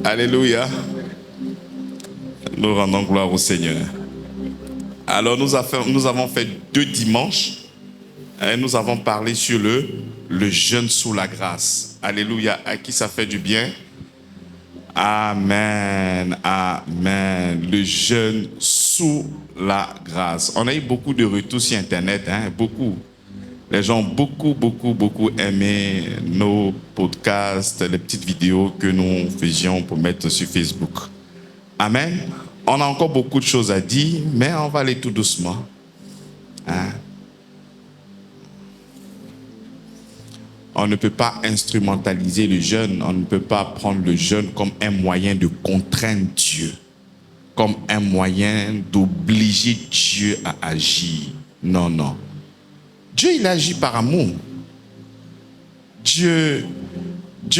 Alléluia. Nous rendons gloire au Seigneur. Alors nous avons fait 2 dimanches. Et nous avons parlé sur le jeûne sous la grâce. Alléluia. À qui ça fait du bien? Amen. Amen. Le jeûne sous la grâce. On a eu beaucoup de retours sur Internet. Beaucoup. Les gens ont beaucoup aimé nos podcasts, les petites vidéos que nous faisions pour mettre sur Facebook. Amen. On a encore beaucoup de choses à dire, mais on va aller tout doucement. On ne peut pas instrumentaliser le jeûne, on ne peut pas prendre le jeûne comme un moyen de contraindre Dieu, comme un moyen d'obliger Dieu à agir. Non, non. Dieu, il agit par amour. Dieu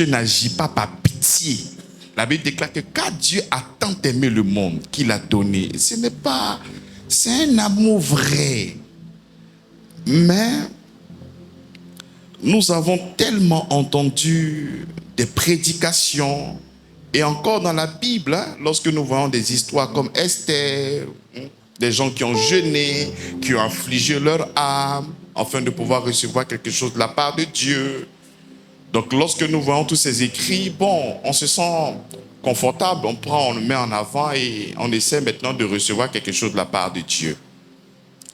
n'agit pas par pitié. La Bible déclare que car Dieu a tant aimé le monde qu'il a donné, c'est un amour vrai. Mais nous avons tellement entendu des prédications, et encore dans la Bible, lorsque nous voyons des histoires comme Esther, des gens qui ont jeûné, qui ont affligé leur âme, afin de pouvoir recevoir quelque chose de la part de Dieu. Donc lorsque nous voyons tous ces écrits, on se sent confortable, on le met en avant et on essaie maintenant de recevoir quelque chose de la part de Dieu.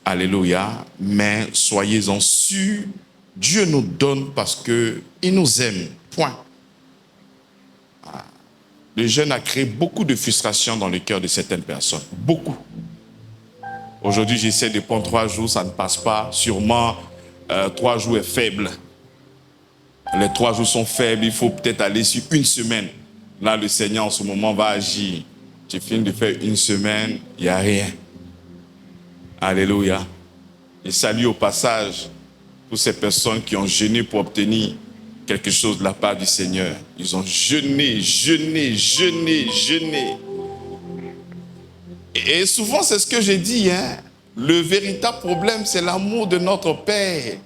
Alléluia. Mais soyez-en sûrs, Dieu nous donne parce qu'il nous aime. Point. Le jeûne a créé beaucoup de frustration dans le cœur de certaines personnes. Beaucoup. Aujourd'hui, j'essaie de prendre 3 jours, ça ne passe pas. Sûrement, 3 jours est faible. Les 3 jours sont faibles, il faut peut-être aller sur 1 semaine. Là, le Seigneur, en ce moment, va agir. Tu finis de faire 1 semaine, il n'y a rien. Alléluia. Et salut au passage pour ces personnes qui ont jeûné pour obtenir quelque chose de la part du Seigneur. Ils ont jeûné. Et souvent, c'est ce que j'ai dit. Le véritable problème, c'est l'amour de notre Père.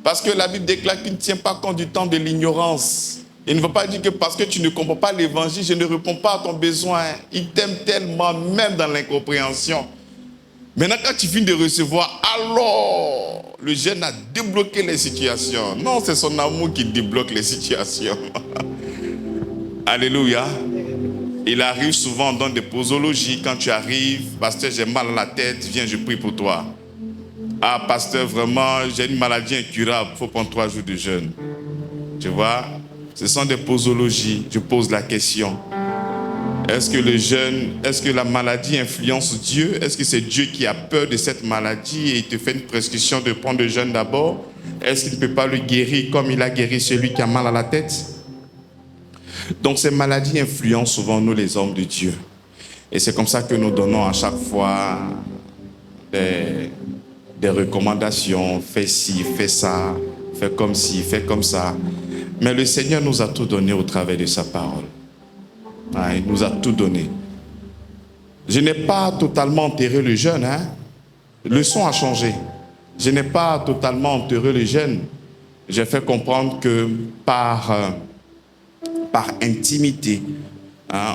Parce que la Bible déclare qu'il ne tient pas compte du temps de l'ignorance. Il ne veut pas dire que parce que tu ne comprends pas l'évangile, je ne réponds pas à ton besoin. Il t'aime tellement, même dans l'incompréhension. Maintenant, quand tu finis de recevoir, alors, le jeûne a débloqué les situations. Non, c'est son amour qui débloque les situations. Alléluia. Il arrive souvent dans des posologies. Quand tu arrives, pasteur, j'ai mal à la tête, viens, je prie pour toi. Ah, pasteur, vraiment, j'ai une maladie incurable, il faut prendre 3 jours de jeûne. Tu vois, ce sont des posologies. Je pose la question. Est-ce que le jeûne, est-ce que la maladie influence Dieu? Est-ce que c'est Dieu qui a peur de cette maladie et il te fait une prescription de prendre le jeûne d'abord? Est-ce qu'il ne peut pas le guérir comme il a guéri celui qui a mal à la tête? Donc ces maladies influencent souvent nous les hommes de Dieu. Et c'est comme ça que nous donnons à chaque fois des recommandations. Fais ci, fais ça, fais comme ci, fais comme ça. Mais le Seigneur nous a tout donné au travers de sa parole. Il nous a tout donné. Je n'ai pas totalement enterré le jeûne. Le son a changé. Je n'ai pas totalement enterré le jeûne. J'ai fait comprendre que par intimité,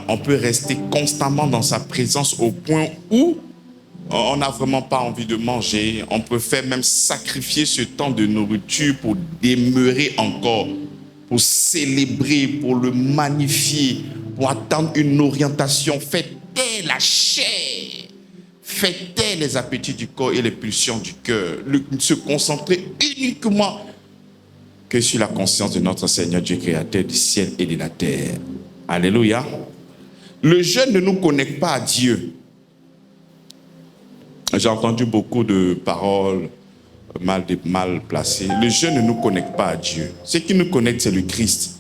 on peut rester constamment dans sa présence au point où on n'a vraiment pas envie de manger. On peut faire même sacrifier ce temps de nourriture pour demeurer encore, pour célébrer, pour le magnifier, pour attendre une orientation. Faites taire la chair, faites taire les appétits du corps et les pulsions du cœur. Se concentrer uniquement que sur la conscience de notre Seigneur Dieu créateur du ciel et de la terre. Alléluia. Le jeûne ne nous connecte pas à Dieu. J'ai entendu beaucoup de paroles mal placées. Le jeûne ne nous connecte pas à Dieu. Ce qui nous connecte, c'est le Christ.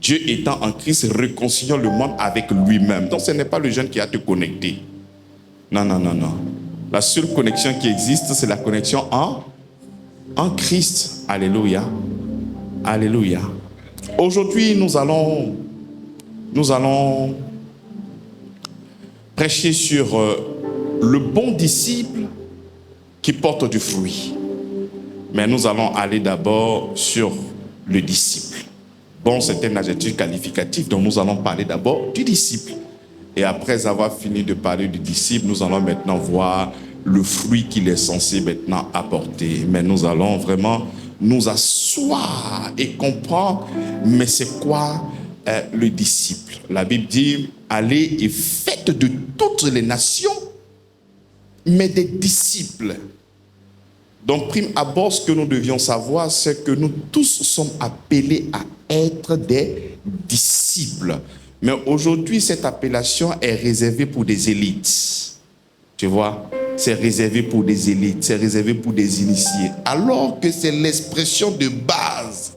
Dieu étant en Christ, réconciliant le monde avec lui-même. Donc ce n'est pas le jeûne qui a te connecté. Non. La seule connexion qui existe, c'est la connexion en Christ. Alléluia. Alléluia. Aujourd'hui, nous allons prêcher sur le bon disciple qui porte du fruit. Mais nous allons aller d'abord sur le disciple. Bon, c'est un adjectif qualificatif, donc nous allons parler d'abord du disciple. Et après avoir fini de parler du disciple, nous allons maintenant voir le fruit qu'il est censé maintenant apporter. Mais nous allons vraiment nous asseoir et comprendre, mais c'est quoi le disciple? La Bible dit, allez et faites de toutes les nations, mais des disciples. Donc, prime abord, ce que nous devions savoir, c'est que nous tous sommes appelés à être des disciples. Mais aujourd'hui, cette appellation est réservée pour des élites. Tu vois, c'est réservé pour des élites, c'est réservé pour des initiés. Alors que c'est l'expression de base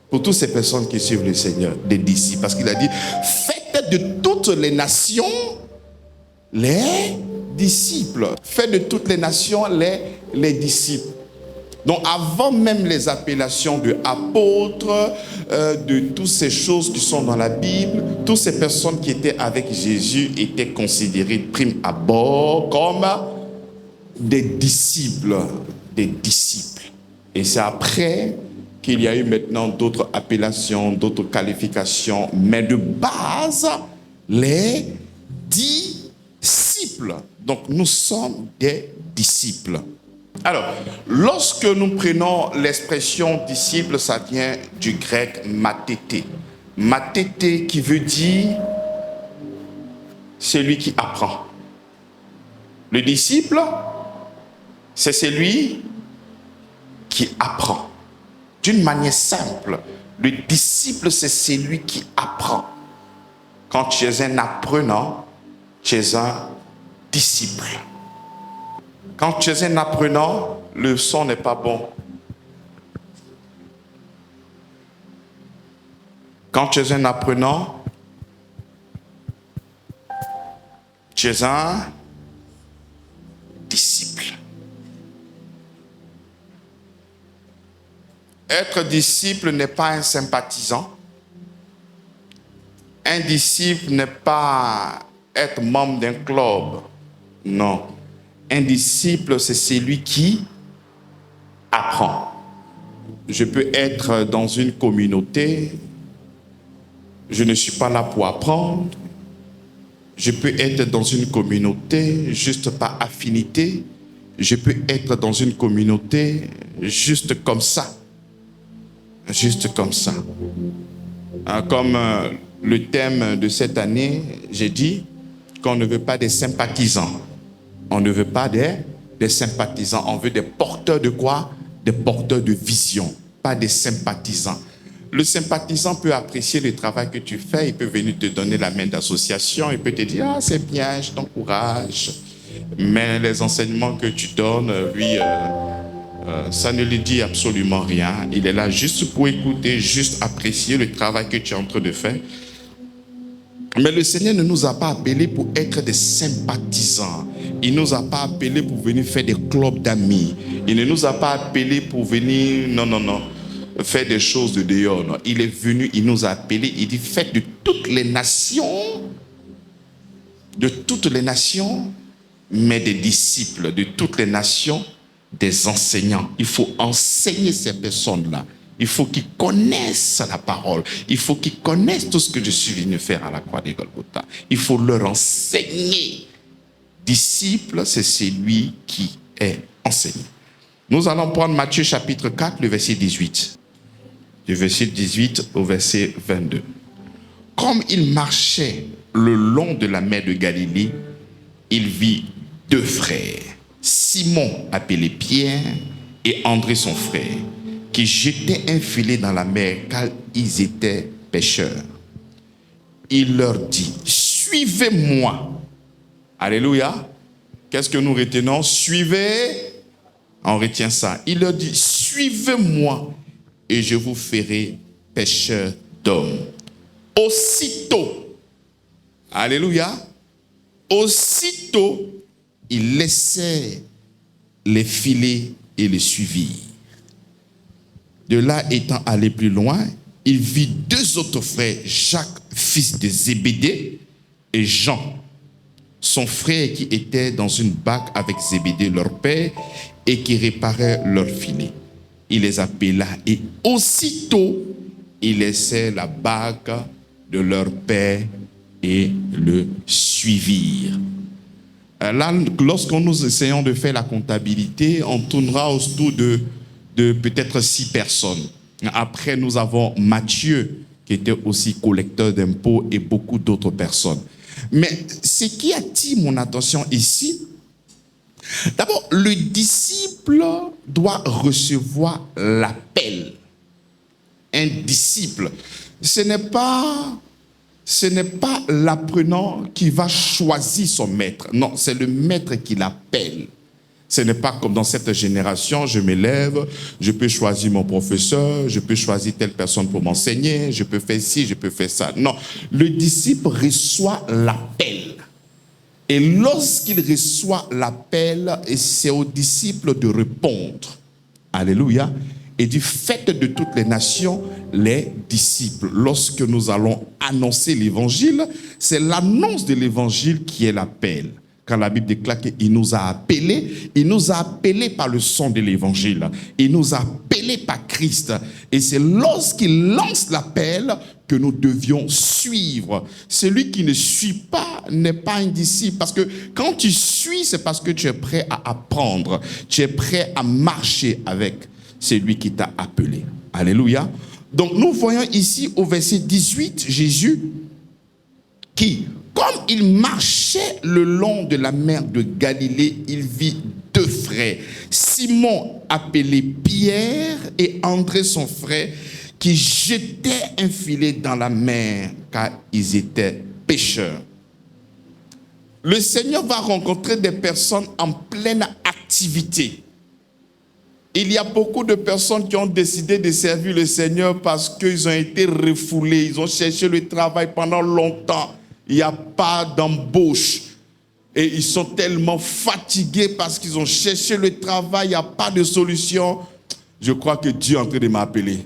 pour toutes ces personnes qui suivent le Seigneur, des disciples. Parce qu'il a dit, faites de toutes les nations les disciples. Faites de toutes les nations les disciples. Donc avant même les appellations de apôtres, de toutes ces choses qui sont dans la Bible, toutes ces personnes qui étaient avec Jésus étaient considérées prime abord comme des disciples, des disciples. Et c'est après qu'il y a eu maintenant d'autres appellations, d'autres qualifications, mais de base, les disciples. Donc nous sommes des disciples. Alors, lorsque nous prenons l'expression disciple, ça vient du grec matété. Matété qui veut dire celui qui apprend. Le disciple, c'est celui qui apprend. D'une manière simple, le disciple, c'est celui qui apprend. Quand tu es un apprenant, tu es un disciple. Quand tu es un apprenant, le son n'est pas bon. Quand tu es un apprenant, tu es un disciple. Être disciple n'est pas un sympathisant. Un disciple n'est pas être membre d'un club. Non. Un disciple, c'est celui qui apprend. Je peux être dans une communauté, je ne suis pas là pour apprendre. Je peux être dans une communauté juste par affinité. Je peux être dans une communauté juste comme ça. Juste comme ça. Comme le thème de cette année, j'ai dit qu'on ne veut pas des sympathisants. On ne veut pas des sympathisants. On veut des porteurs de quoi? Des porteurs de vision, pas des sympathisants. Le sympathisant peut apprécier le travail que tu fais. Il peut venir te donner la main d'association. Il peut te dire, ah, c'est bien, je t'encourage. Mais les enseignements que tu donnes, lui, ça ne lui dit absolument rien. Il est là juste pour écouter, juste apprécier le travail que tu es en train de faire. Mais le Seigneur ne nous a pas appelés pour être des sympathisants. Il ne nous a pas appelés pour venir faire des clubs d'amis. Il ne nous a pas appelés pour venir, non, faire des choses de dehors. Non. Il est venu, il nous a appelés, il dit, faites de toutes les nations, mais des disciples, de toutes les nations, des enseignants. Il faut enseigner ces personnes-là. Il faut qu'ils connaissent la parole. Il faut qu'ils connaissent tout ce que je suis venu faire à la croix de Golgotha. Il faut leur enseigner. Disciple, c'est celui qui est enseigné. Nous allons prendre Matthieu chapitre 4, le verset 18. Du verset 18 au verset 22. Comme il marchait le long de la mer de Galilée, il vit deux frères, Simon appelé Pierre et André son frère, qui jetaient un filet dans la mer car ils étaient pêcheurs. Il leur dit, suivez-moi. Alléluia. Qu'est-ce que nous retenons? Suivez. On retient ça. Il leur dit, suivez-moi et je vous ferai pêcheurs d'hommes. Aussitôt, alléluia, aussitôt, il laissait les filets et les suivit. De là étant allé plus loin, il vit deux autres frères, Jacques, fils de Zébédée, et Jean, son frère qui était dans une barque avec Zébédée, leur père, et qui réparait leurs filets. Il les appela et aussitôt, ils laissaient la bague de leur père et le suivirent. Là, lorsque nous essayons de faire la comptabilité, on tournera autour de peut-être 6 personnes. Après, nous avons Matthieu, qui était aussi collecteur d'impôts, et beaucoup d'autres personnes. Mais ce qui attire mon attention ici, d'abord, le disciple doit recevoir l'appel. Un disciple, ce n'est pas l'apprenant qui va choisir son maître. Non, c'est le maître qui l'appelle. Ce n'est pas comme dans cette génération, je me lève, je peux choisir mon professeur, je peux choisir telle personne pour m'enseigner, je peux faire ci, je peux faire ça. Non, le disciple reçoit l'appel. Et lorsqu'il reçoit l'appel, c'est au disciple de répondre. Alléluia. Et du fait de toutes les nations, les disciples, lorsque nous allons annoncer l'évangile, c'est l'annonce de l'évangile qui est l'appel. Quand la Bible déclare qu'il nous a appelés par le son de l'évangile. Il nous a appelés par Christ. Et c'est lorsqu'il lance l'appel que nous devions suivre. Celui qui ne suit pas n'est pas un disciple. Parce que quand tu suis, c'est parce que tu es prêt à apprendre. Tu es prêt à marcher avec celui qui t'a appelé. Alléluia. Donc nous voyons ici au verset 18, Jésus qui, comme il marchait le long de la mer de Galilée, il vit 2 frères, Simon appelé Pierre et André son frère, qui jetaient un filet dans la mer car ils étaient pêcheurs. Le Seigneur va rencontrer des personnes en pleine activité. Il y a beaucoup de personnes qui ont décidé de servir le Seigneur parce qu'ils ont été refoulés, ils ont cherché le travail pendant longtemps. Il n'y a pas d'embauche. Et ils sont tellement fatigués parce qu'ils ont cherché le travail, il n'y a pas de solution. Je crois que Dieu est en train de m'appeler.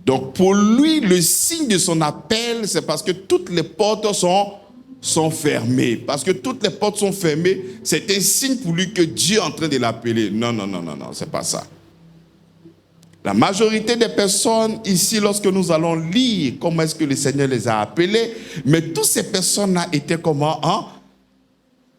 Donc pour lui, le signe de son appel, c'est parce que toutes les portes sont fermées. Parce que toutes les portes sont fermées, c'est un signe pour lui que Dieu est en train de l'appeler. Non, c'est pas ça. La majorité des personnes ici, lorsque nous allons lire comment est-ce que le Seigneur les a appelés, mais toutes ces personnes-là étaient comment?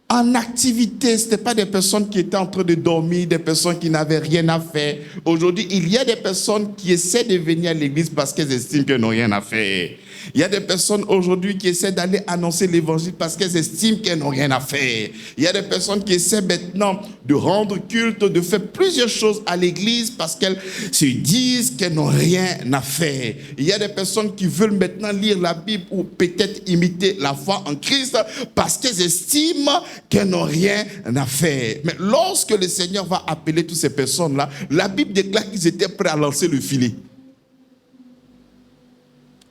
En activité. Ce n'étaient pas des personnes qui étaient en train de dormir, des personnes qui n'avaient rien à faire. Aujourd'hui, il y a des personnes qui essaient de venir à l'église parce qu'elles estiment qu'elles n'ont rien à faire. Il y a des personnes aujourd'hui qui essaient d'aller annoncer l'évangile parce qu'elles estiment qu'elles n'ont rien à faire. Il y a des personnes qui essaient maintenant de rendre culte, de faire plusieurs choses à l'église parce qu'elles se disent qu'elles n'ont rien à faire. Il y a des personnes qui veulent maintenant lire la Bible ou peut-être imiter la foi en Christ parce qu'elles estiment qu'elles n'ont rien à faire. Mais lorsque le Seigneur va appeler toutes ces personnes-là, la Bible déclare qu'ils étaient prêts à lancer le filet.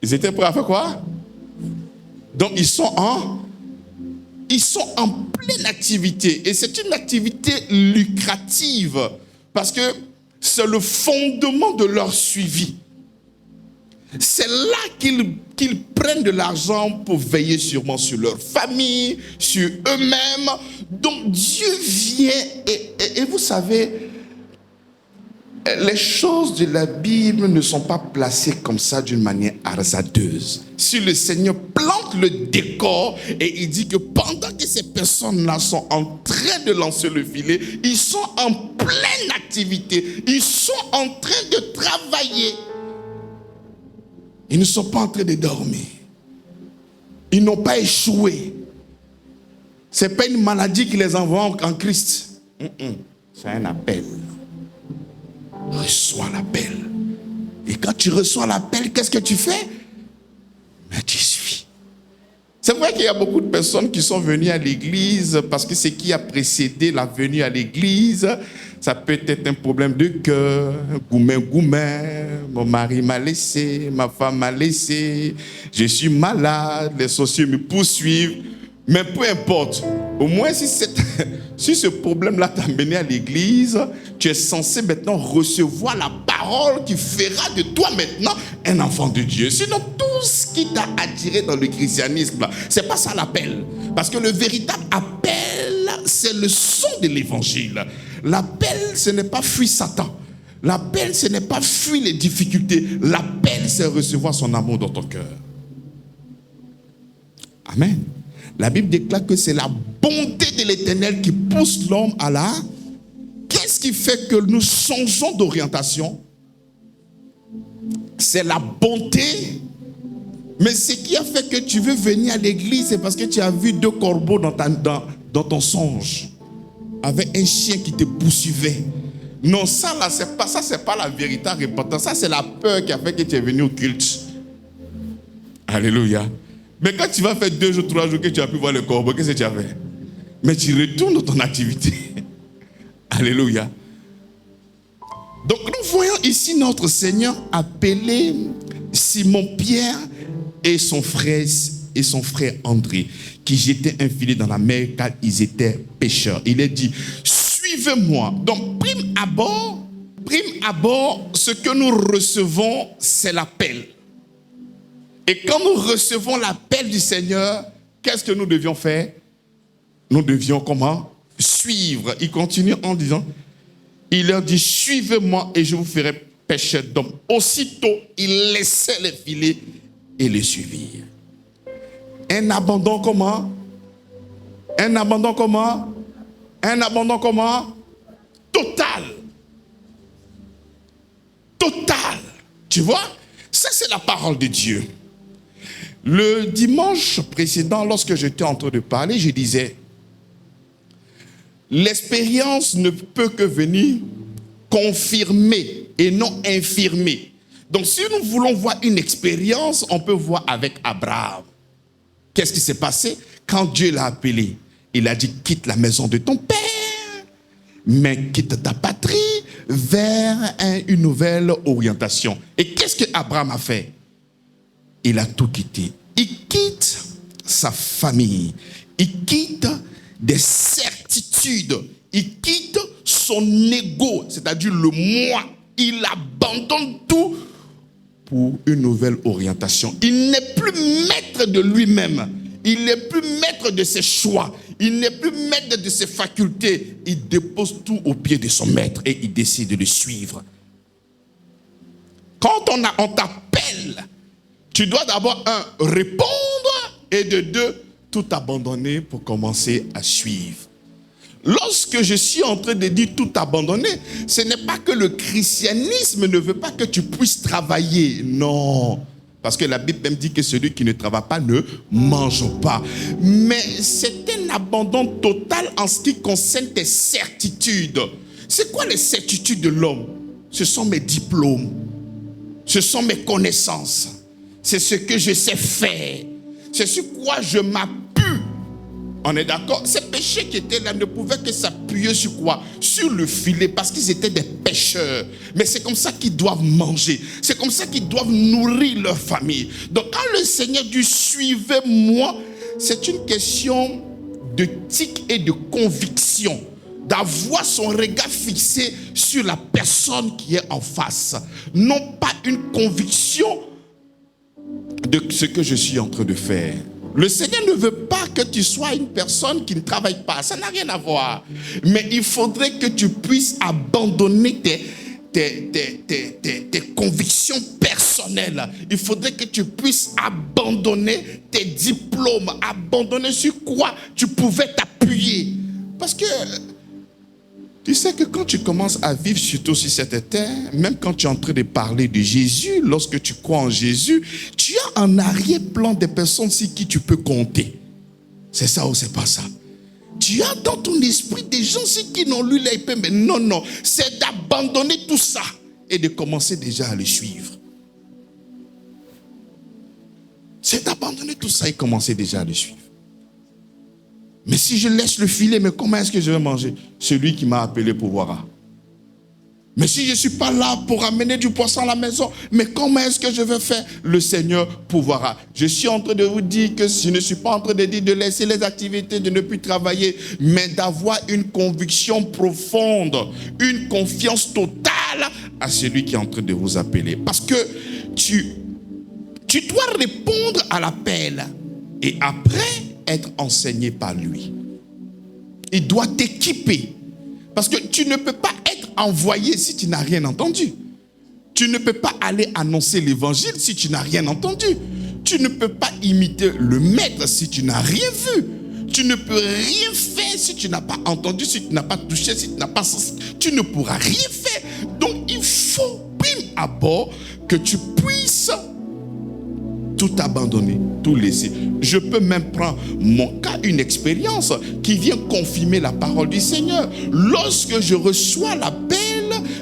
Ils étaient prêts à faire quoi? Donc ils sont en pleine activité. Et c'est une activité lucrative. Parce que c'est le fondement de leur suivi. C'est là qu'ils prennent de l'argent pour veiller sûrement sur leur famille, sur eux-mêmes. Donc Dieu vient et vous savez, les choses de la Bible ne sont pas placées comme ça d'une manière hasardeuse. Si le Seigneur plante le décor et il dit que pendant que ces personnes-là sont en train de lancer le filet, ils sont en pleine activité, ils sont en train de travailler. Ils ne sont pas en train de dormir. Ils n'ont pas échoué. Ce n'est pas une maladie qui les envoie en Christ. C'est un appel. Reçois l'appel. Et quand tu reçois l'appel, qu'est-ce que tu fais? Mais tu suis. C'est vrai qu'il y a beaucoup de personnes qui sont venues à l'église parce que ce qui a précédé la venue à l'église, ça peut être un problème de cœur, goumen, mon mari m'a laissé, ma femme m'a laissé, je suis malade, les sorciers me poursuivent. Mais peu importe, au moins si ce problème-là t'a mené à l'église, tu es censé maintenant recevoir la parole qui fera de toi maintenant un enfant de Dieu. Sinon, tout ce qui t'a attiré dans le christianisme, c'est pas ça l'appel. Parce que le véritable appel, c'est le son de l'évangile. L'appel, ce n'est pas fuir Satan. L'appel, ce n'est pas fuir les difficultés. L'appel, c'est recevoir son amour dans ton cœur. Amen. La Bible déclare que c'est la bonté de l'Éternel qui pousse l'homme à la... Qu'est-ce qui fait que nous changeons d'orientation? C'est la bonté. Mais ce qui a fait que tu veux venir à l'église, c'est parce que tu as vu 2 corbeaux dans ton songe, avec un chien qui te poursuivait. Non, ça là, c'est pas la véritable repentance. Ça, c'est la peur qui a fait que tu es venu au culte. Alléluia. Mais quand tu vas faire 2 jours, 3 jours que tu as pu voir le corbeau, qu'est-ce que tu as fait? Mais tu retournes dans ton activité. Alléluia. Donc nous voyons ici notre Seigneur appeler Simon-Pierre et son frère André, qui jetaient un filet dans la mer car ils étaient pêcheurs. Il est dit, suivez-moi. Donc prime abord, ce que nous recevons, c'est l'appel. Et quand nous recevons l'appel du Seigneur, qu'est-ce que nous devions faire? Nous devions comment? Suivre. Il continue en disant, il leur dit, suivez-moi et je vous ferai pêcheurs d'hommes. Aussitôt, ils laissaient les filets et les suivirent. Un abandon comment? Un abandon comment? Un abandon comment? Total. Total. Tu vois? Ça, c'est la parole de Dieu. Le dimanche précédent, lorsque j'étais en train de parler, je disais, l'expérience ne peut que venir confirmer et non infirmer. Donc si nous voulons voir une expérience, on peut voir avec Abraham. Qu'est-ce qui s'est passé? Quand Dieu l'a appelé, il a dit, quitte la maison de ton père, mais quitte ta patrie vers une nouvelle orientation. Et qu'est-ce que Abraham a fait? Il a tout quitté. Il quitte sa famille. Il quitte des certitudes. Il quitte son ego, c'est-à-dire le moi. Il abandonne tout pour une nouvelle orientation. Il n'est plus maître de lui-même. Il n'est plus maître de ses choix. Il n'est plus maître de ses facultés. Il dépose tout au pied de son maître et il décide de le suivre. Quand on t'appelle, tu dois d'abord, répondre et de 2, tout abandonner pour commencer à suivre. Lorsque je suis en train de dire tout abandonner, ce n'est pas que le christianisme ne veut pas que tu puisses travailler. Non. Parce que la Bible même dit que celui qui ne travaille pas ne mange pas. Mais c'est un abandon total en ce qui concerne tes certitudes. C'est quoi les certitudes de l'homme? Ce sont mes diplômes. Ce sont mes connaissances. C'est ce que je sais faire. C'est sur quoi je m'appuie. On est d'accord? Ces péchés qui étaient là ne pouvaient que s'appuyer sur quoi? Sur le filet, parce qu'ils étaient des pêcheurs. Mais c'est comme ça qu'ils doivent manger. C'est comme ça qu'ils doivent nourrir leur famille. Donc quand le Seigneur dit suivez-moi, c'est une question de tic et de conviction. D'avoir son regard fixé sur la personne qui est en face. Non pas une conviction de ce que je suis en train de faire. Le Seigneur ne veut pas que tu sois une personne qui ne travaille pas. Ça n'a rien à voir. Mais il faudrait que tu puisses abandonner tes convictions personnelles. Il faudrait que tu puisses abandonner tes diplômes. Abandonner sur quoi tu pouvais t'appuyer. Parce que tu sais que quand tu commences à vivre surtout sur cette terre, même quand tu es en train de parler de Jésus, lorsque tu crois en Jésus, tu as en arrière-plan des personnes sur qui tu peux compter. C'est ça ou c'est pas ça? Tu as dans ton esprit des gens sur qui n'ont lu l'épée, mais non, c'est d'abandonner tout ça et de commencer déjà à le suivre. C'est d'abandonner tout ça et commencer déjà à le suivre. Mais si je laisse le filet, mais comment est-ce que je vais manger? Celui qui m'a appelé pourvoira. Mais si je ne suis pas là pour amener du poisson à la maison, mais comment est-ce que je vais faire? Le Seigneur pourvoira. Je suis en train de vous dire que je ne suis pas en train de dire de laisser les activités, de ne plus travailler, mais d'avoir une conviction profonde, une confiance totale à celui qui est en train de vous appeler. Parce que tu dois répondre à l'appel et après être enseigné par lui. Il doit t'équiper. Parce que tu ne peux pas être envoyer si tu n'as rien entendu. Tu ne peux pas aller annoncer l'évangile si tu n'as rien entendu. Tu ne peux pas imiter le maître si tu n'as rien vu. Tu ne peux rien faire si tu n'as pas entendu, si tu n'as pas touché, si tu n'as pas senti. Tu ne pourras rien faire. Donc il faut, prime abord, que tu puisses tout abandonner, tout laisser. Je peux même prendre mon cas, une expérience qui vient confirmer la parole du Seigneur. Lorsque je reçois l'appel,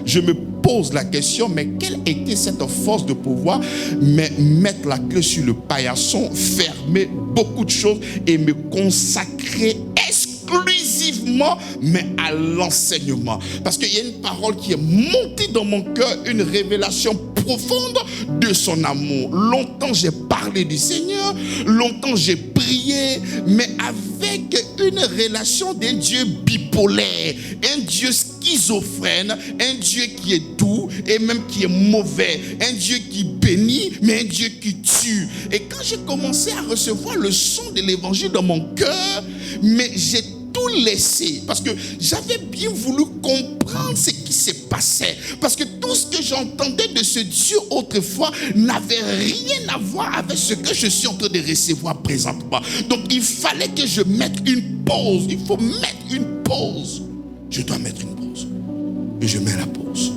je me pose la question, mais quelle était cette force de pouvoir mettre la clé sur le paillasson, fermer beaucoup de choses et me consacrer exclusivement, mais à l'enseignement. Parce qu'il y a une parole qui est montée dans mon cœur, une révélation profonde de son amour. Longtemps j'ai parlé du Seigneur, longtemps j'ai prié, mais avec une relation d'un Dieu bipolaire, un Dieu schizophrène, un Dieu qui est doux et même qui est mauvais, un Dieu qui bénit, mais un Dieu qui tue. Et quand j'ai commencé à recevoir le son de l'évangile dans mon cœur, mais j'ai tout laissé, parce que j'avais bien voulu comprendre ce qui se passait, parce que tout ce que j'entendais de ce Dieu autrefois n'avait rien à voir avec ce que je suis en train de recevoir présentement. Donc il fallait que je mette une pause. Il faut mettre une pause. Je dois mettre une pause. Et je mets la pause.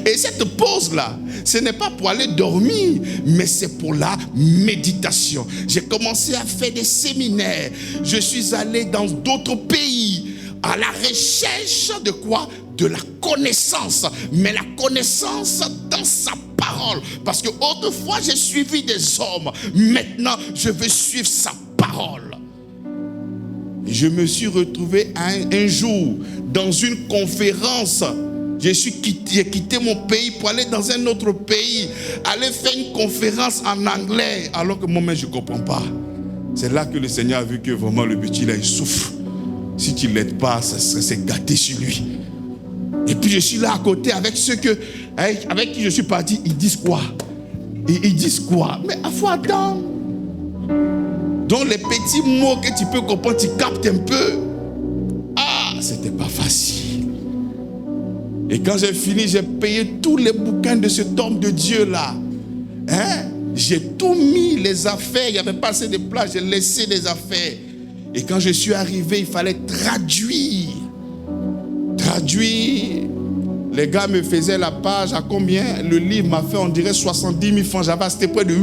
Et cette pause-là, ce n'est pas pour aller dormir, mais c'est pour la méditation. J'ai commencé à faire des séminaires. Je suis allé dans d'autres pays à la recherche de quoi? De la connaissance. Mais la connaissance dans sa parole. Parce que autrefois, j'ai suivi des hommes. Maintenant, je veux suivre sa parole. Je me suis retrouvé un jour dans une conférence. J'ai quitté mon pays pour aller dans un autre pays, aller faire une conférence en anglais, alors que moi-même je ne comprends pas. C'est là que le Seigneur a vu que vraiment le petit là il souffre. Si tu ne l'aides pas, ça serait gâté sur lui. Et puis je suis là à côté avec ceux avec qui je suis parti. Ils disent quoi? Ils disent quoi? Mais il faut attendre. Donc les petits mots que tu peux comprendre, tu captes un peu. Ah, c'était pas facile. Et quand j'ai fini, j'ai payé tous les bouquins de cet homme de Dieu là. J'ai tout mis, les affaires. Il n'y avait pas assez de place, j'ai laissé les affaires. Et quand je suis arrivé, il fallait traduire. Les gars me faisaient la page à combien? Le livre m'a fait, on dirait 70 000 francs. J'avais acheté près de 8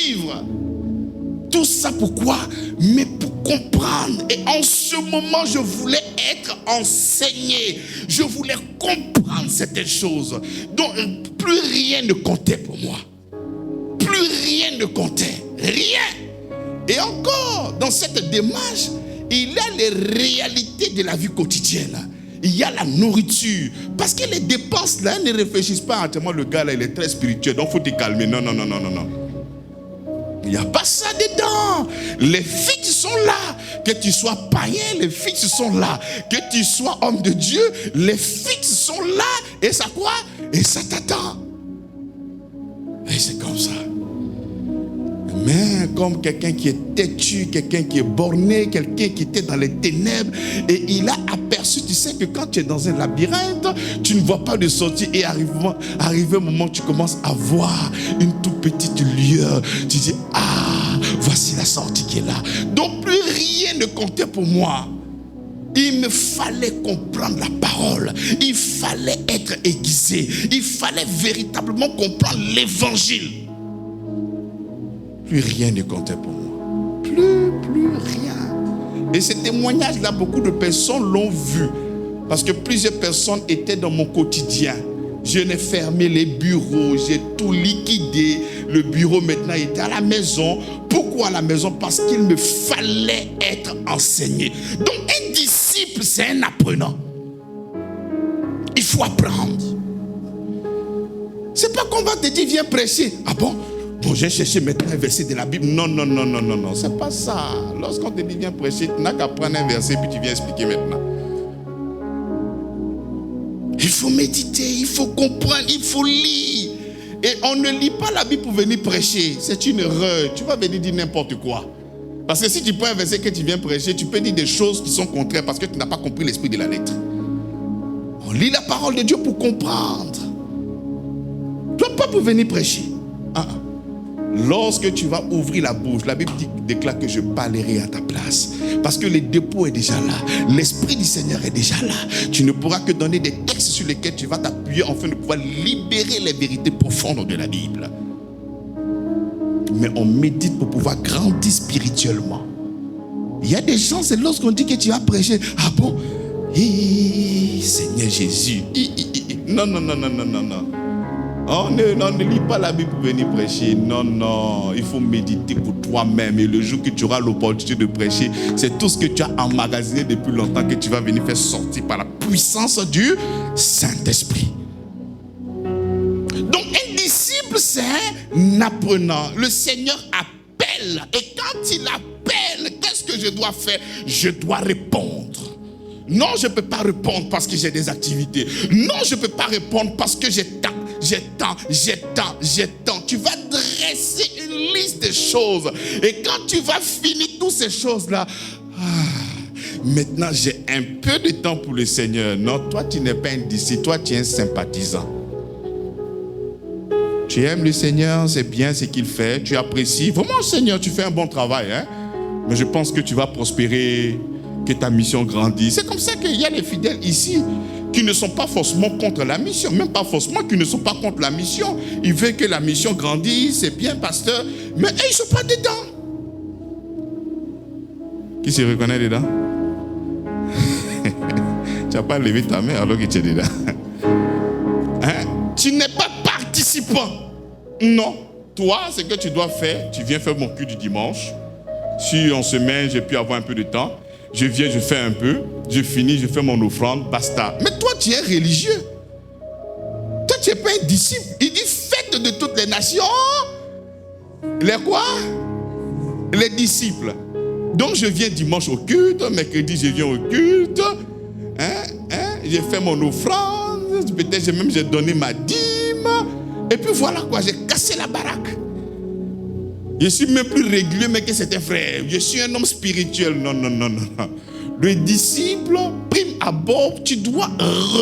livres. Tout ça pourquoi? Mais pour comprendre. Et en ce moment, je voulais être enseigné. Je voulais comprendre certaines choses. Donc, plus rien ne comptait pour moi. Plus rien ne comptait. Rien. Et encore, dans cette démarche, il y a les réalités de la vie quotidienne. Il y a la nourriture. Parce que les dépenses, là, ne réfléchissent pas. Le gars, là, il est très spirituel. Donc, il faut te calmer. Non. Il n'y a pas ça dedans. Les fixes sont là. Que tu sois païen, les fixes sont là. Que tu sois homme de Dieu, les fixes sont là. Et ça quoi? Et ça t'attend. Et c'est comme ça. Mais comme quelqu'un qui est têtu, quelqu'un qui est borné, quelqu'un qui était dans les ténèbres, et il a aperçu, tu sais que quand tu es dans un labyrinthe, tu ne vois pas de sortie, et arrivé un moment, tu commences à voir une toute petite lueur. Tu dis, ah, voici la sortie qui est là. Donc plus rien ne comptait pour moi. Il me fallait comprendre la parole. Il fallait être aiguisé. Il fallait véritablement comprendre l'évangile. Plus rien ne comptait pour moi. Plus rien. Et ce témoignage-là, beaucoup de personnes l'ont vu. Parce que plusieurs personnes étaient dans mon quotidien. Je n'ai fermé les bureaux, j'ai tout liquidé. Le bureau maintenant était à la maison. Pourquoi à la maison? Parce qu'il me fallait être enseigné. Donc un disciple, c'est un apprenant. Il faut apprendre. C'est pas qu'on va te dire, viens prêcher. Ah bon? Bon, j'ai cherché maintenant un verset de la Bible. Non, c'est pas ça. Lorsqu'on te dit viens prêcher, tu n'as qu'à prendre un verset puis tu viens expliquer maintenant. Il faut méditer, il faut comprendre, il faut lire. Et on ne lit pas la Bible pour venir prêcher. C'est une erreur. Tu vas venir dire n'importe quoi. Parce que si tu prends un verset que tu viens prêcher, tu peux dire des choses qui sont contraires parce que tu n'as pas compris l'esprit de la lettre. On On lit la parole de Dieu pour comprendre. Tu n'as pas pour venir prêcher. Lorsque tu vas ouvrir la bouche, la Bible déclare que je parlerai à ta place. Parce que le dépôt est déjà là. L'Esprit du Seigneur est déjà là. Tu ne pourras que donner des textes sur lesquels tu vas t'appuyer afin de pouvoir libérer les vérités profondes de la Bible. Mais on médite pour pouvoir grandir spirituellement. Il y a des gens, c'est lorsqu'on dit que tu vas prêcher. Ah bon? Seigneur Jésus. Non. Ne lis pas la Bible pour venir prêcher. Non. Il faut méditer pour toi-même. Et le jour que tu auras l'opportunité de prêcher, c'est tout ce que tu as emmagasiné depuis longtemps que tu vas venir faire sortir par la puissance du Saint-Esprit. Donc, un disciple, c'est un apprenant. Le Seigneur appelle. Et quand il appelle, qu'est-ce que je dois faire? Je dois répondre. Non, je ne peux pas répondre parce que j'ai des activités. Non, je ne peux pas répondre parce que j'ai tant. Tu vas dresser une liste de choses. Et quand tu vas finir toutes ces choses-là, maintenant j'ai un peu de temps pour le Seigneur. Non, toi tu n'es pas un disciple, toi tu es un sympathisant. Tu aimes le Seigneur, c'est bien ce qu'il fait, tu apprécies. Vraiment, Seigneur, tu fais un bon travail. Mais je pense que tu vas prospérer, que ta mission grandit. C'est comme ça qu'il y a les fidèles ici qui ne sont pas forcément contre la mission, même pas forcément qui ne sont pas contre la mission. Ils veulent que la mission grandisse, c'est bien, pasteur, mais ils ne sont pas dedans. Qui se reconnaît dedans? Tu n'as pas levé ta main alors que tu es dedans. Tu n'es pas participant. Non. Toi, ce que tu dois faire, tu viens faire mon culte du dimanche. Si en semaine, j'ai pu avoir un peu de temps, je viens, je fais un peu, je finis, je fais mon offrande, basta. Mais toi, tu es religieux. Toi, tu n'es pas un disciple. Il dit, faites de toutes les nations. Les quoi? Les disciples. Donc, je viens dimanche au culte, mercredi, je viens au culte. J'ai fait mon offrande, peut-être même j'ai donné ma dîme. Et puis voilà quoi, j'ai cassé la baraque. Je suis même plus régulier, mais que c'était frère. Je suis un homme spirituel. Non. Le disciple, prime abord, tu dois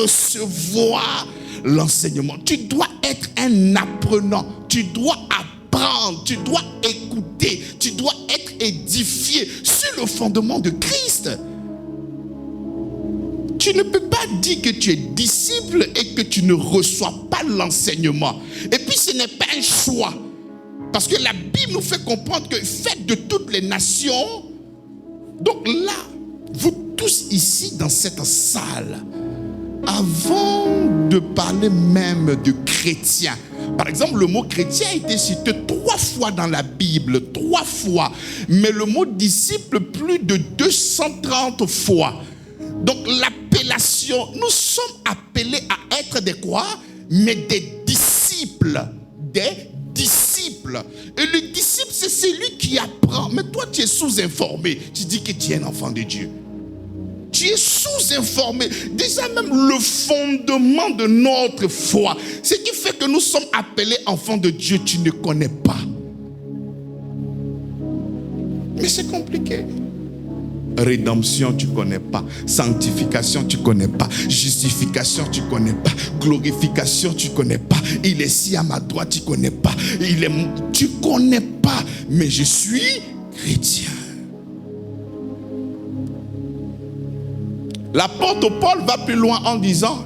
recevoir l'enseignement. Tu dois être un apprenant. Tu dois apprendre. Tu dois écouter. Tu dois être édifié sur le fondement de Christ. Tu ne peux pas dire que tu es disciple et que tu ne reçois pas l'enseignement. Et puis ce n'est pas un choix. Parce que la Bible nous fait comprendre que faites de toutes les nations. Donc là, vous tous ici dans cette salle, avant de parler même de chrétien, par exemple, le mot chrétien a été cité 3 fois dans la Bible, 3 fois. Mais le mot disciple, plus de 230 fois. Donc l'appellation, nous sommes appelés à être des quoi? Mais des disciples. Des disciple. Et le disciple, c'est celui qui apprend. Mais toi, tu es sous-informé. Tu dis que tu es un enfant de Dieu. Tu es sous-informé. Déjà même le fondement de notre foi, ce qui fait que nous sommes appelés enfants de Dieu, tu ne connais pas. Mais c'est compliqué. Rédemption, tu ne connais pas. Sanctification, tu ne connais pas. Justification, tu ne connais pas. Glorification, tu ne connais pas. Il est si à ma droite, tu ne connais pas. Tu ne connais pas. Mais je suis chrétien. L'apôtre Paul va plus loin en disant,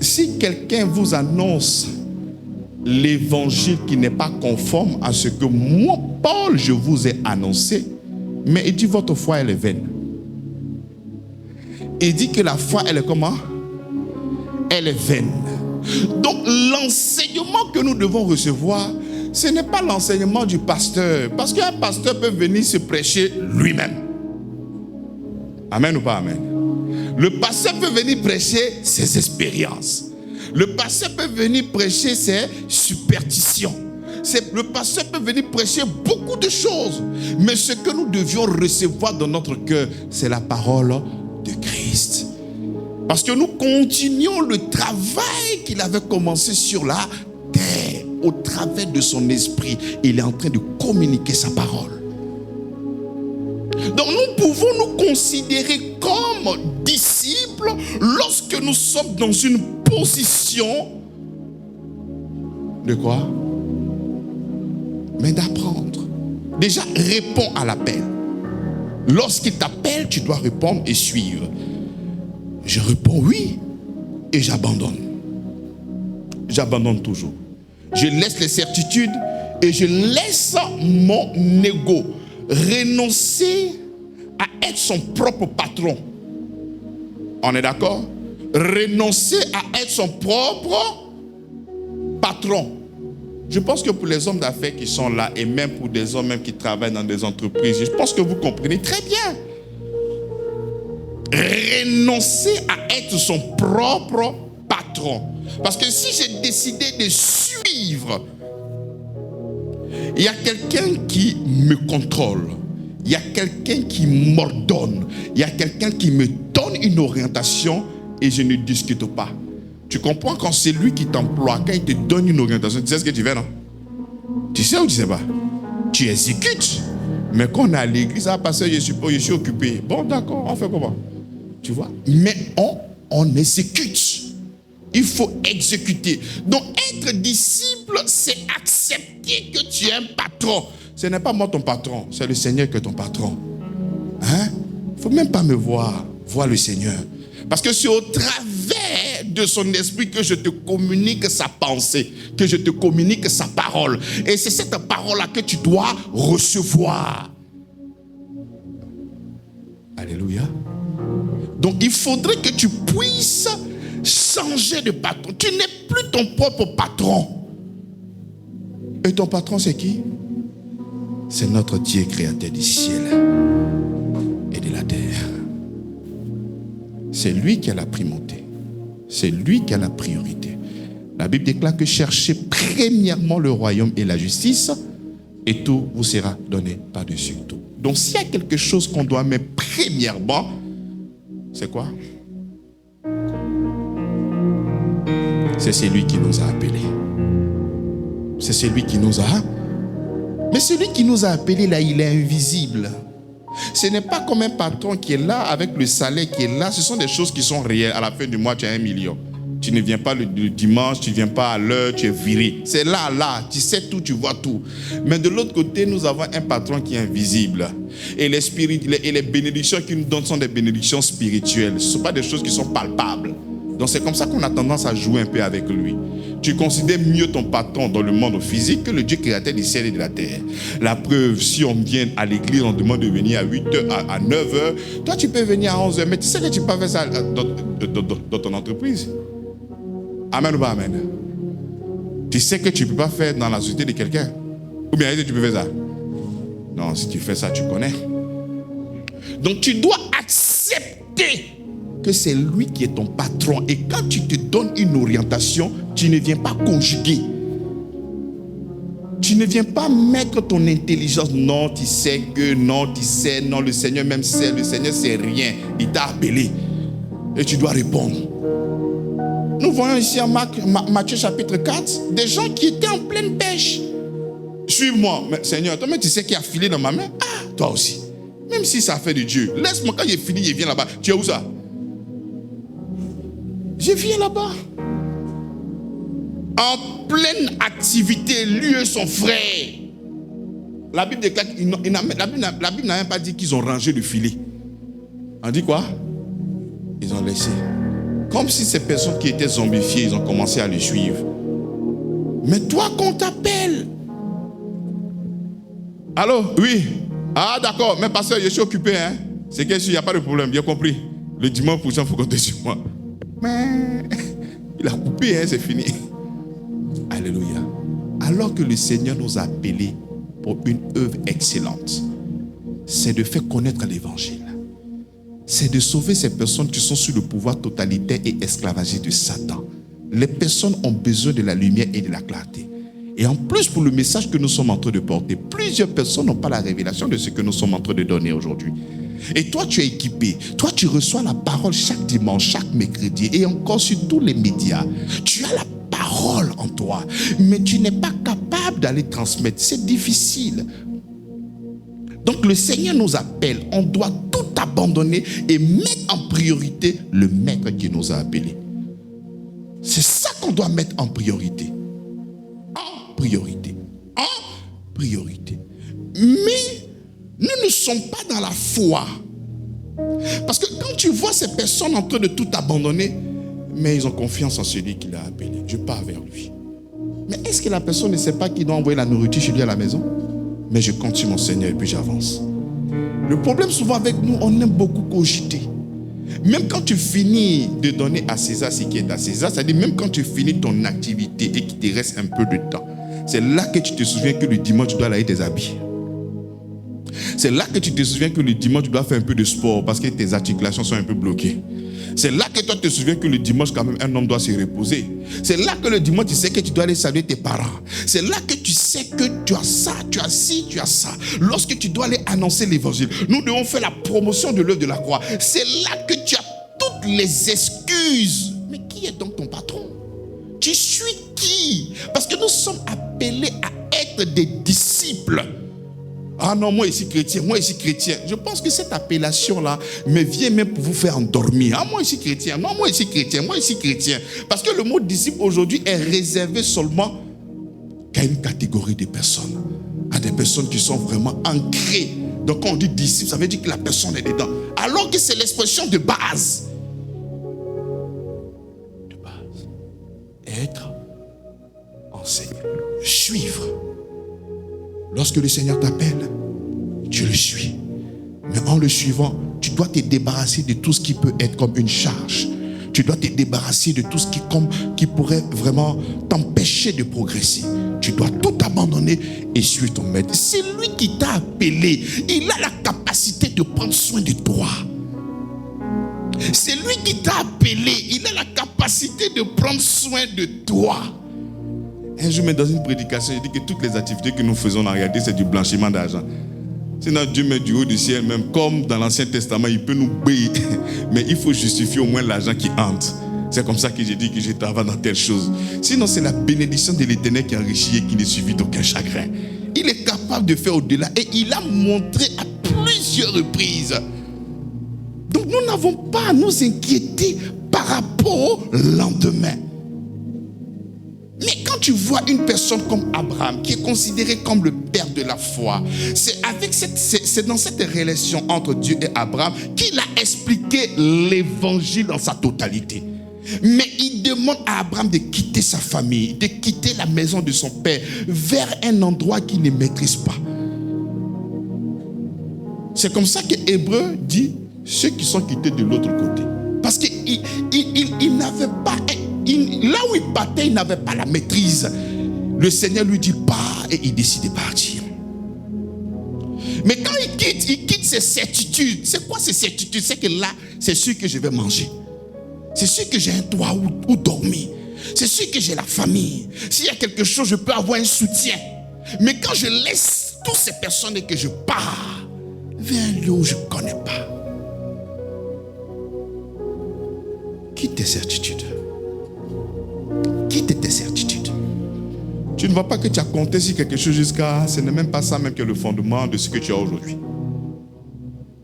si quelqu'un vous annonce l'évangile qui n'est pas conforme à ce que moi, Paul, je vous ai annoncé, mais il dit votre foi, elle est vaine. Il dit que la foi, elle est comment? Elle est vaine. Donc l'enseignement que nous devons recevoir, ce n'est pas l'enseignement du pasteur. Parce qu'un pasteur peut venir se prêcher lui-même. Amen ou pas amen? Le pasteur peut venir prêcher ses expériences. Le pasteur peut venir prêcher ses superstitions. Le pasteur peut venir prêcher beaucoup de choses. Mais ce que nous devions recevoir dans notre cœur, c'est la parole de Christ. Parce que nous continuons le travail qu'il avait commencé sur la terre. Au travers de son esprit, il est en train de communiquer sa parole. Donc nous pouvons nous considérer comme disciples disciples, lorsque nous sommes dans une position de quoi? Mais d'apprendre. Déjà, réponds à l'appel. Lorsqu'il t'appelle, tu dois répondre et suivre. Je réponds oui et j'abandonne. J'abandonne toujours. Je laisse les certitudes et je laisse mon ego renoncer à être son propre patron. On est d'accord? Renoncer à être son propre patron. Je pense que pour les hommes d'affaires qui sont là, et même pour des hommes même qui travaillent dans des entreprises, je pense que vous comprenez très bien. Renoncer à être son propre patron. Parce que si j'ai décidé de suivre, il y a quelqu'un qui me contrôle. Il y a quelqu'un qui m'ordonne. Il y a quelqu'un qui me donne une orientation et je ne discute pas. Tu comprends quand c'est lui qui t'emploie, quand il te donne une orientation, tu sais ce que tu fais, non? Tu sais ou tu sais pas? Tu exécutes. Mais quand on est à l'église, pasteur, je suis occupé. Bon, d'accord, on fait comment? Tu vois? Mais on exécute. Il faut exécuter. Donc, être disciple, c'est accepter que tu es un patron. Ce n'est pas moi ton patron, c'est le Seigneur qui est ton patron. Hein? Il ne faut même pas me voir le Seigneur. Parce que c'est au travers de son esprit que je te communique sa pensée, que je te communique sa parole. Et c'est cette parole-là que tu dois recevoir. Alléluia. Donc, il faudrait que tu puisses changer de patron. Tu n'es plus ton propre patron. Et ton patron, c'est qui? C'est notre Dieu créateur du ciel et de la terre. C'est lui qui a la primauté. C'est lui qui a la priorité. La Bible déclare que cherchez premièrement le royaume et la justice et tout vous sera donné par-dessus tout. Donc s'il y a quelque chose qu'on doit mettre premièrement, c'est quoi? C'est celui qui nous a appelés. C'est celui qui nous a... Mais celui qui nous a appelés là, il est invisible. Ce n'est pas comme un patron qui est là avec le salaire qui est là. Ce sont des choses qui sont réelles. À la fin du mois, tu as 1 million. Tu ne viens pas le dimanche, tu ne viens pas à l'heure, tu es viré. C'est là, tu sais tout, tu vois tout. Mais de l'autre côté, nous avons un patron qui est invisible. Et les bénédictions qu'il nous donne sont des bénédictions spirituelles. Ce ne sont pas des choses qui sont palpables. Donc c'est comme ça qu'on a tendance à jouer un peu avec lui. Tu considères mieux ton patron dans le monde physique que le Dieu créateur du ciel et de la terre. La preuve, si on vient à l'église, on demande de venir à 8h, à 9h. Toi, tu peux venir à 11h, mais tu sais que tu peux pas faire ça dans ton entreprise. Amen ou pas amen? Tu sais que tu ne peux pas faire dans la société de quelqu'un. Ou bien tu peux faire ça? Non, si tu fais ça, tu connais. Donc tu dois accepter que c'est lui qui est ton patron. Et quand tu te donnes une orientation, tu ne viens pas conjuguer. Tu ne viens pas mettre ton intelligence. Non, tu sais que, non, tu sais, non, le Seigneur même sait, le Seigneur sait rien. Il t'a appelé. Et tu dois répondre. Nous voyons ici en Matthieu chapitre 4, des gens qui étaient en pleine pêche. Suis-moi. Mais Seigneur, toi-même tu sais qu'il y a filé dans ma main. Ah, toi aussi. Même si ça fait de Dieu. Laisse-moi, quand il est fini, il vient là-bas. Tu es où ça? Je viens là-bas. En pleine activité, lui et son frère. La Bible déclare, la Bible n'a même pas dit qu'ils ont rangé le filet. On dit quoi? Ils ont laissé. Comme si ces personnes qui étaient zombifiées, ils ont commencé à les suivre. Mais toi, qu'on t'appelle. Allô? Oui. Ah, d'accord. Mais pasteur, je suis occupé. Hein? C'est qu'il n'y a pas de problème. Bien compris. Le dimanche prochain, il faut compter sur moi. Mais il a coupé, hein, c'est fini. Alléluia. Alors que le Seigneur nous a appelés pour une œuvre excellente, c'est de faire connaître l'évangile. C'est de sauver ces personnes qui sont sous le pouvoir totalitaire et esclavagiste de Satan. Les personnes ont besoin de la lumière et de la clarté. Et en plus, pour le message que nous sommes en train de porter, plusieurs personnes n'ont pas la révélation de ce que nous sommes en train de donner aujourd'hui. Et toi, tu es équipé. Toi, tu reçois la parole chaque dimanche, chaque mercredi et encore sur tous les médias. Tu as la parole en toi, mais tu n'es pas capable d'aller transmettre. C'est difficile. Donc le Seigneur nous appelle, on doit tout abandonner et mettre en priorité le maître qui nous a appelés. C'est ça qu'on doit mettre en priorité. En priorité. En priorité. Mais nous ne sommes pas dans la foi. Parce que quand tu vois ces personnes en train de tout abandonner, mais ils ont confiance en celui qui l'a appelé. Je pars vers lui. Mais est-ce que la personne ne sait pas qu'il doit envoyer la nourriture chez lui à la maison? Mais je compte sur mon Seigneur et puis j'avance. Le problème souvent avec nous, on aime beaucoup cogiter. Même quand tu finis de donner à César ce qui est à César, c'est-à-dire même quand tu finis ton activité et qu'il te reste un peu de temps, c'est là que tu te souviens que le dimanche, tu dois laver tes habits. C'est là que tu te souviens que le dimanche, tu dois faire un peu de sport parce que tes articulations sont un peu bloquées. C'est là que toi te souviens que le dimanche, quand même, un homme doit se reposer. C'est là que le dimanche, tu sais que tu dois aller saluer tes parents. C'est là que tu sais que tu as ça, tu as ci, tu as ça. Lorsque tu dois aller annoncer l'évangile, nous devons faire la promotion de l'œuvre de la croix. C'est là que tu as toutes les excuses. Mais qui est donc ton patron? Tu suis qui? Parce que nous sommes appelés à être des disciples. Ah non, moi ici chrétien, moi ici chrétien. Je pense que cette appellation-là me vient même pour vous faire endormir. Ah, moi ici chrétien, non, moi ici chrétien, moi ici chrétien. Parce que le mot disciple aujourd'hui est réservé seulement qu'à une catégorie de personnes. À des personnes qui sont vraiment ancrées. Donc quand on dit disciple, ça veut dire que la personne est dedans. Alors que c'est l'expression de base. De base. Être, enseigner, suivre. Lorsque le Seigneur t'appelle, tu le suis. Mais en le suivant, tu dois te débarrasser de tout ce qui peut être comme une charge. Tu dois te débarrasser de tout ce qui pourrait vraiment t'empêcher de progresser. Tu dois tout abandonner et suivre ton maître. C'est lui qui t'a appelé. Il a la capacité de prendre soin de toi. C'est lui qui t'a appelé. Il a la capacité de prendre soin de toi. Un jour, mais dans une prédication, je dis que toutes les activités que nous faisons en réalité, c'est du blanchiment d'argent. Sinon, Dieu met du haut du ciel, même comme dans l'Ancien Testament, il peut nous payer. Mais il faut justifier au moins l'argent qui entre. C'est comme ça que j'ai dit que je travaille dans telle chose. Sinon, c'est la bénédiction de l'Éternel qui enrichit et qui ne suffit d'aucun chagrin. Il est capable de faire au-delà et il a montré à plusieurs reprises. Donc, nous n'avons pas à nous inquiéter par rapport au lendemain. Mais quand tu vois une personne comme Abraham, qui est considéré comme le père de la foi, c'est dans cette relation entre Dieu et Abraham qu'il a expliqué l'évangile dans sa totalité. Mais il demande à Abraham de quitter sa famille, de quitter la maison de son père, vers un endroit qu'il ne maîtrise pas. C'est comme ça que Hébreu dit ceux qui sont quittés de l'autre côté. Parce qu'il n'avait pas... là où il partait, il n'avait pas la maîtrise. Le Seigneur lui dit pars et il décide de partir. Mais quand il quitte ses certitudes. C'est quoi ces certitudes? C'est que là, c'est sûr que je vais manger. C'est sûr que j'ai un toit où dormir. C'est sûr que j'ai la famille. S'il y a quelque chose, je peux avoir un soutien. Mais quand je laisse toutes ces personnes et que je pars vers un lieu où je ne connais pas, quitte tes certitudes. Quitte tes certitudes. Tu ne vois pas que tu as compté sur quelque chose jusqu'à... Ce n'est même pas ça même que le fondement de ce que tu as aujourd'hui.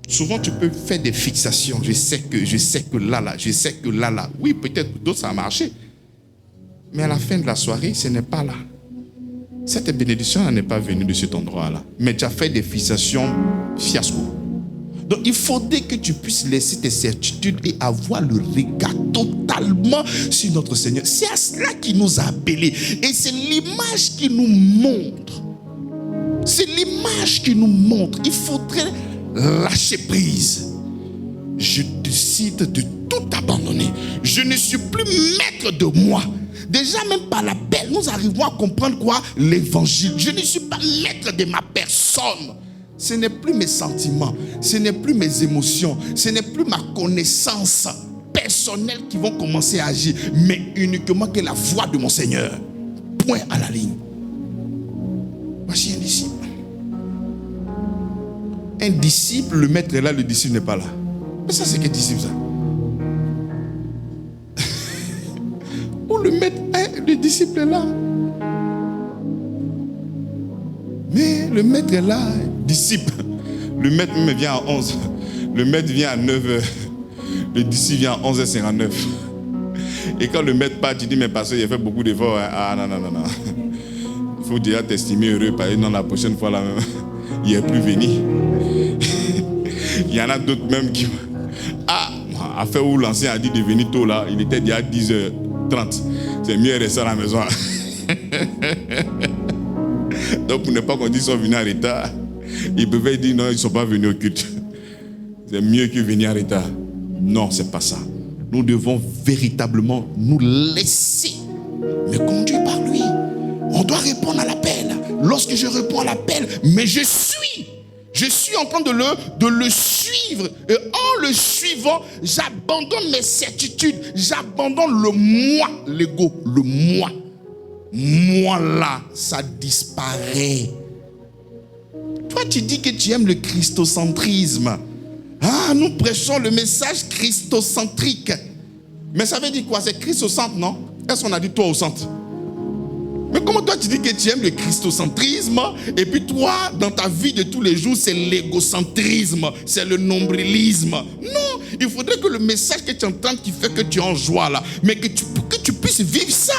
Souvent tu peux faire des fixations. Je sais que là. Oui, peut-être pour d'autres ça a marché. Mais à la fin de la soirée, ce n'est pas là. Cette bénédiction n'est pas venue de cet endroit-là. Mais tu as fait des fixations fiasco. Donc il faudrait que tu puisses laisser tes certitudes et avoir le regard totalement sur notre Seigneur. C'est à cela qu'il nous a appelés. Et c'est l'image qui nous montre. C'est l'image qui nous montre. Il faudrait lâcher prise. Je décide de tout abandonner. Je ne suis plus maître de moi. Déjà même par l'appel, nous arrivons à comprendre quoi? L'évangile. Je ne suis pas maître de ma personne. Ce n'est plus mes sentiments, ce n'est plus mes émotions, ce n'est plus ma connaissance personnelle qui vont commencer à agir, mais uniquement que la voix de mon Seigneur. Point à la ligne. Voici un disciple. Un disciple, le maître est là, le disciple n'est pas là. Mais ça, c'est quel disciple ça? Où le maître est, le disciple est là. Mais le maître est là, disciple. Le maître me vient à 11. Le maître vient à 9h. Le disciple vient à 11h59. Et quand le maître part, tu dis, mais pasteur, il a fait beaucoup d'efforts. Hein. Ah non. Il faut déjà t'estimer heureux. Parce que non, la prochaine fois, là, il n'est plus venu. Il y en a d'autres même qui... Ah, à faire où l'ancien a dit de venir tôt là, il était déjà 10h30. C'est mieux rester à la maison. Donc pour ne pas qu'on dise qu'ils sont venus en retard, ils peuvent dire non, ils ne sont pas venus au culte. C'est mieux que venir en retard. Non, c'est pas ça. Nous devons véritablement nous laisser mais conduire par lui. On doit répondre à l'appel. Lorsque je réponds à l'appel, mais je suis en train de le suivre. Et en le suivant, j'abandonne mes certitudes. J'abandonne le moi, l'ego, le moi. Moi là, ça disparaît. Toi, tu dis que tu aimes le christocentrisme. Ah, nous prêchons le message christocentrique. Mais ça veut dire quoi? C'est Christ au centre, non? Est-ce qu'on a dit toi au centre? Mais comment toi tu dis que tu aimes le christocentrisme et puis toi, dans ta vie de tous les jours, c'est l'égocentrisme, c'est le nombrilisme? Non, il faudrait que le message que tu entends qui fait que tu es en joie là, mais que tu puisses vivre ça.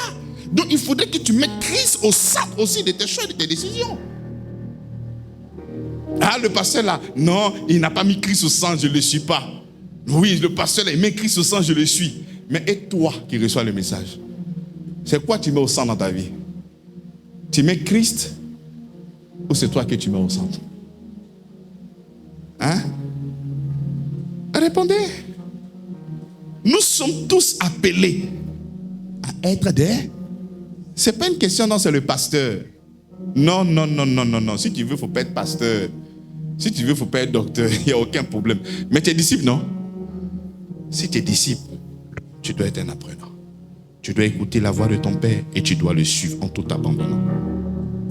Donc il faudrait que tu mettes Christ au centre aussi de tes choix et de tes décisions. Ah, le pasteur là, non, il n'a pas mis Christ au centre, je ne le suis pas. Oui, le pasteur là, il met Christ au centre, je le suis. Mais et toi qui reçois le message, c'est quoi tu mets au centre dans ta vie? Tu mets Christ ou c'est toi que tu mets au centre? Hein? Répondez. Nous sommes tous appelés à être des... C'est pas une question, non, c'est le pasteur. Non. Si tu veux, il ne faut pas être pasteur. Si tu veux, il ne faut pas être docteur. Il n'y a aucun problème. Mais tu es disciple, non? Si tu es disciple, tu dois être un apprenant. Tu dois écouter la voix de ton Père et tu dois le suivre en tout abandonnant.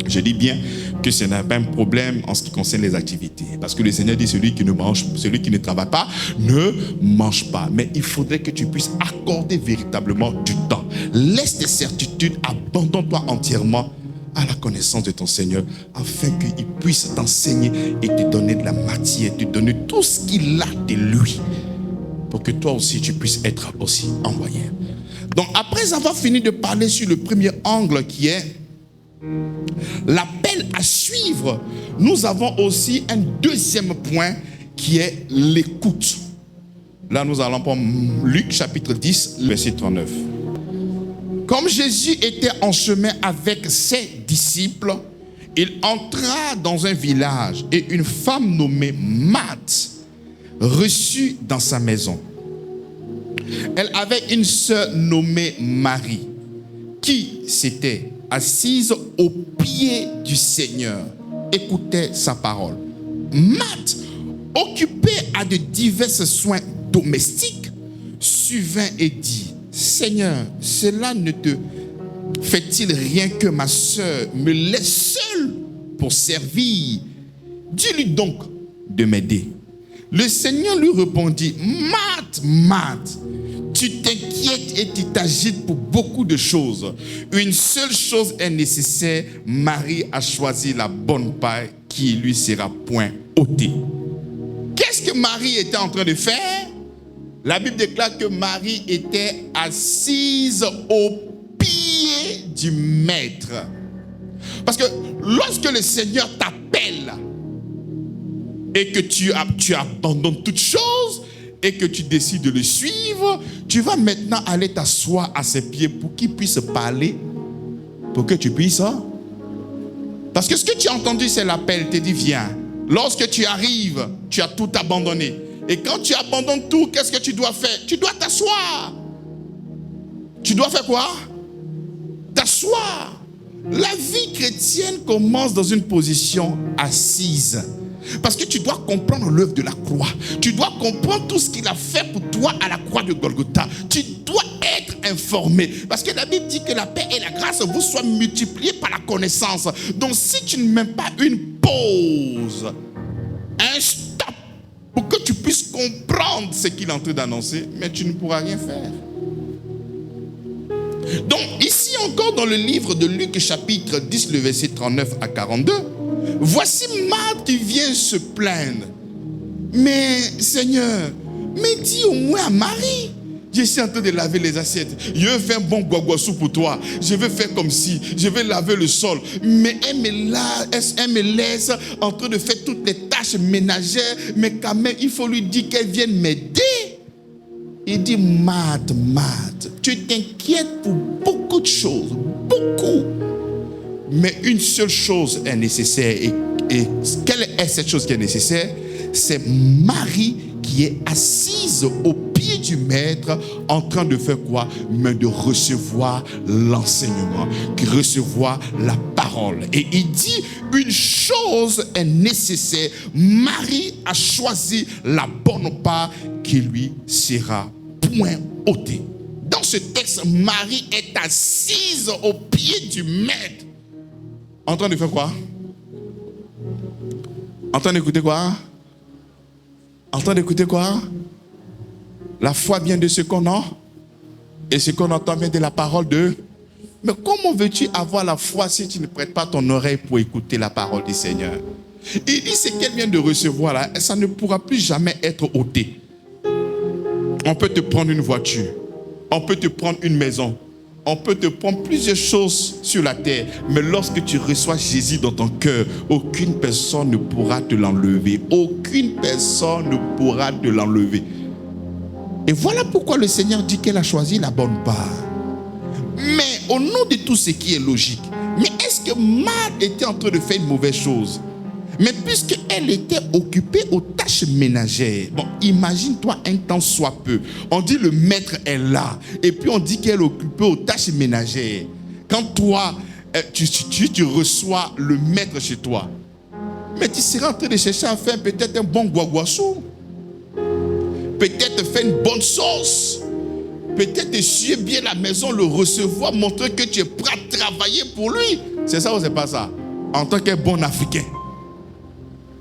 Je dis bien que ce n'est pas un problème en ce qui concerne les activités. Parce que le Seigneur dit celui qui ne travaille pas, ne mange pas. Mais il faudrait que tu puisses accorder véritablement du temps. Laisse tes certitudes, abandonne-toi entièrement à la connaissance de ton Seigneur, afin qu'il puisse t'enseigner et te donner de la matière, te donner tout ce qu'il a de lui, pour que toi aussi tu puisses être aussi envoyé. Donc après avoir fini de parler sur le premier angle qui est l'appel à suivre, nous avons aussi un deuxième point qui est l'écoute. Là nous allons prendre Luc chapitre 10, verset 39. Comme Jésus était en chemin avec ses disciples, il entra dans un village et une femme nommée Marthe reçut dans sa maison. Elle avait une sœur nommée Marie qui s'était assise au pied du Seigneur, écoutait sa parole. Marthe, occupée à de divers soins domestiques, survint et dit: Seigneur, cela ne te fait-il rien que ma sœur me laisse seule pour servir? Dis-lui donc de m'aider. Le Seigneur lui répondit: Marthe, Marthe, tu t'inquiètes et tu t'agites pour beaucoup de choses. Une seule chose est nécessaire. Marie a choisi la bonne part qui lui sera point ôtée. Qu'est-ce que Marie était en train de faire? La Bible déclare que Marie était assise au pied du Maître. Parce que lorsque le Seigneur t'appelle et que tu abandonnes toutes choses et que tu décides de le suivre, tu vas maintenant aller t'asseoir à ses pieds pour qu'il puisse parler, pour que tu puisses. Parce que ce que tu as entendu, c'est l'appel, il te dit viens. Lorsque tu arrives, tu as tout abandonné. Et quand tu abandonnes tout, qu'est-ce que tu dois faire? Tu dois t'asseoir. Tu dois faire quoi? T'asseoir. La vie chrétienne commence dans une position assise. Parce que tu dois comprendre l'œuvre de la croix. Tu dois comprendre tout ce qu'il a fait pour toi à la croix de Golgotha. Tu dois être informé. Parce que la Bible dit que la paix et la grâce vous soient multipliées par la connaissance. Donc si tu ne mets pas une pause, un stop, pour que tu puisses comprendre ce qu'il est en train d'annoncer, mais tu ne pourras rien faire. Donc ici encore dans le livre de Luc chapitre 10, le verset 39 à 42, voici Marthe qui vient se plaindre. Mais Seigneur, mais dis au moins à Marie, je suis en train de laver les assiettes. Je veux faire un bon guaguassou pour toi. Je veux faire comme si. Je vais laver le sol. Mais elle me laisse en train de faire toutes les tâches ménagères. Mais quand même, il faut lui dire qu'elle vienne m'aider. Il dit, Mad, tu t'inquiètes pour beaucoup de choses. Beaucoup. Mais une seule chose est nécessaire. Et quelle est cette chose qui est nécessaire? C'est Marie qui est assise au pied du maître en train de faire quoi? Mais de recevoir l'enseignement, de recevoir la parole. Et il dit, une chose est nécessaire. Marie a choisi la bonne part qui lui sera point ôtée. Dans ce texte, Marie est assise au pied du maître. En train de faire quoi? En train d'écouter quoi? En train d'écouter quoi? La foi vient de ce qu'on a. Et ce qu'on entend vient de la parole de... Mais comment veux-tu avoir la foi si tu ne prêtes pas ton oreille pour écouter la parole du Seigneur? Il dit ce qu'elle vient de recevoir là, ça ne pourra plus jamais être ôté. On peut te prendre une voiture. On peut te prendre une maison. On peut te prendre plusieurs choses sur la terre. Mais lorsque tu reçois Jésus dans ton cœur, aucune personne ne pourra te l'enlever. Aucune personne ne pourra te l'enlever. Et voilà pourquoi le Seigneur dit qu'elle a choisi la bonne part. Mais au nom de tout ce qui est logique, mais est-ce que Mad était en train de faire une mauvaise chose? Mais puisqu'elle était occupée aux tâches ménagères, bon, imagine-toi un temps soit peu. On dit le maître est là, et puis on dit qu'elle est occupée aux tâches ménagères. Quand toi, tu reçois le maître chez toi, mais tu seras en train de chercher à faire peut-être un bon guaguassou, peut-être faire une bonne sauce, peut-être essuyer bien la maison, le recevoir, montrer que tu es prêt à travailler pour lui. C'est ça ou c'est pas ça? En tant qu'un bon Africain.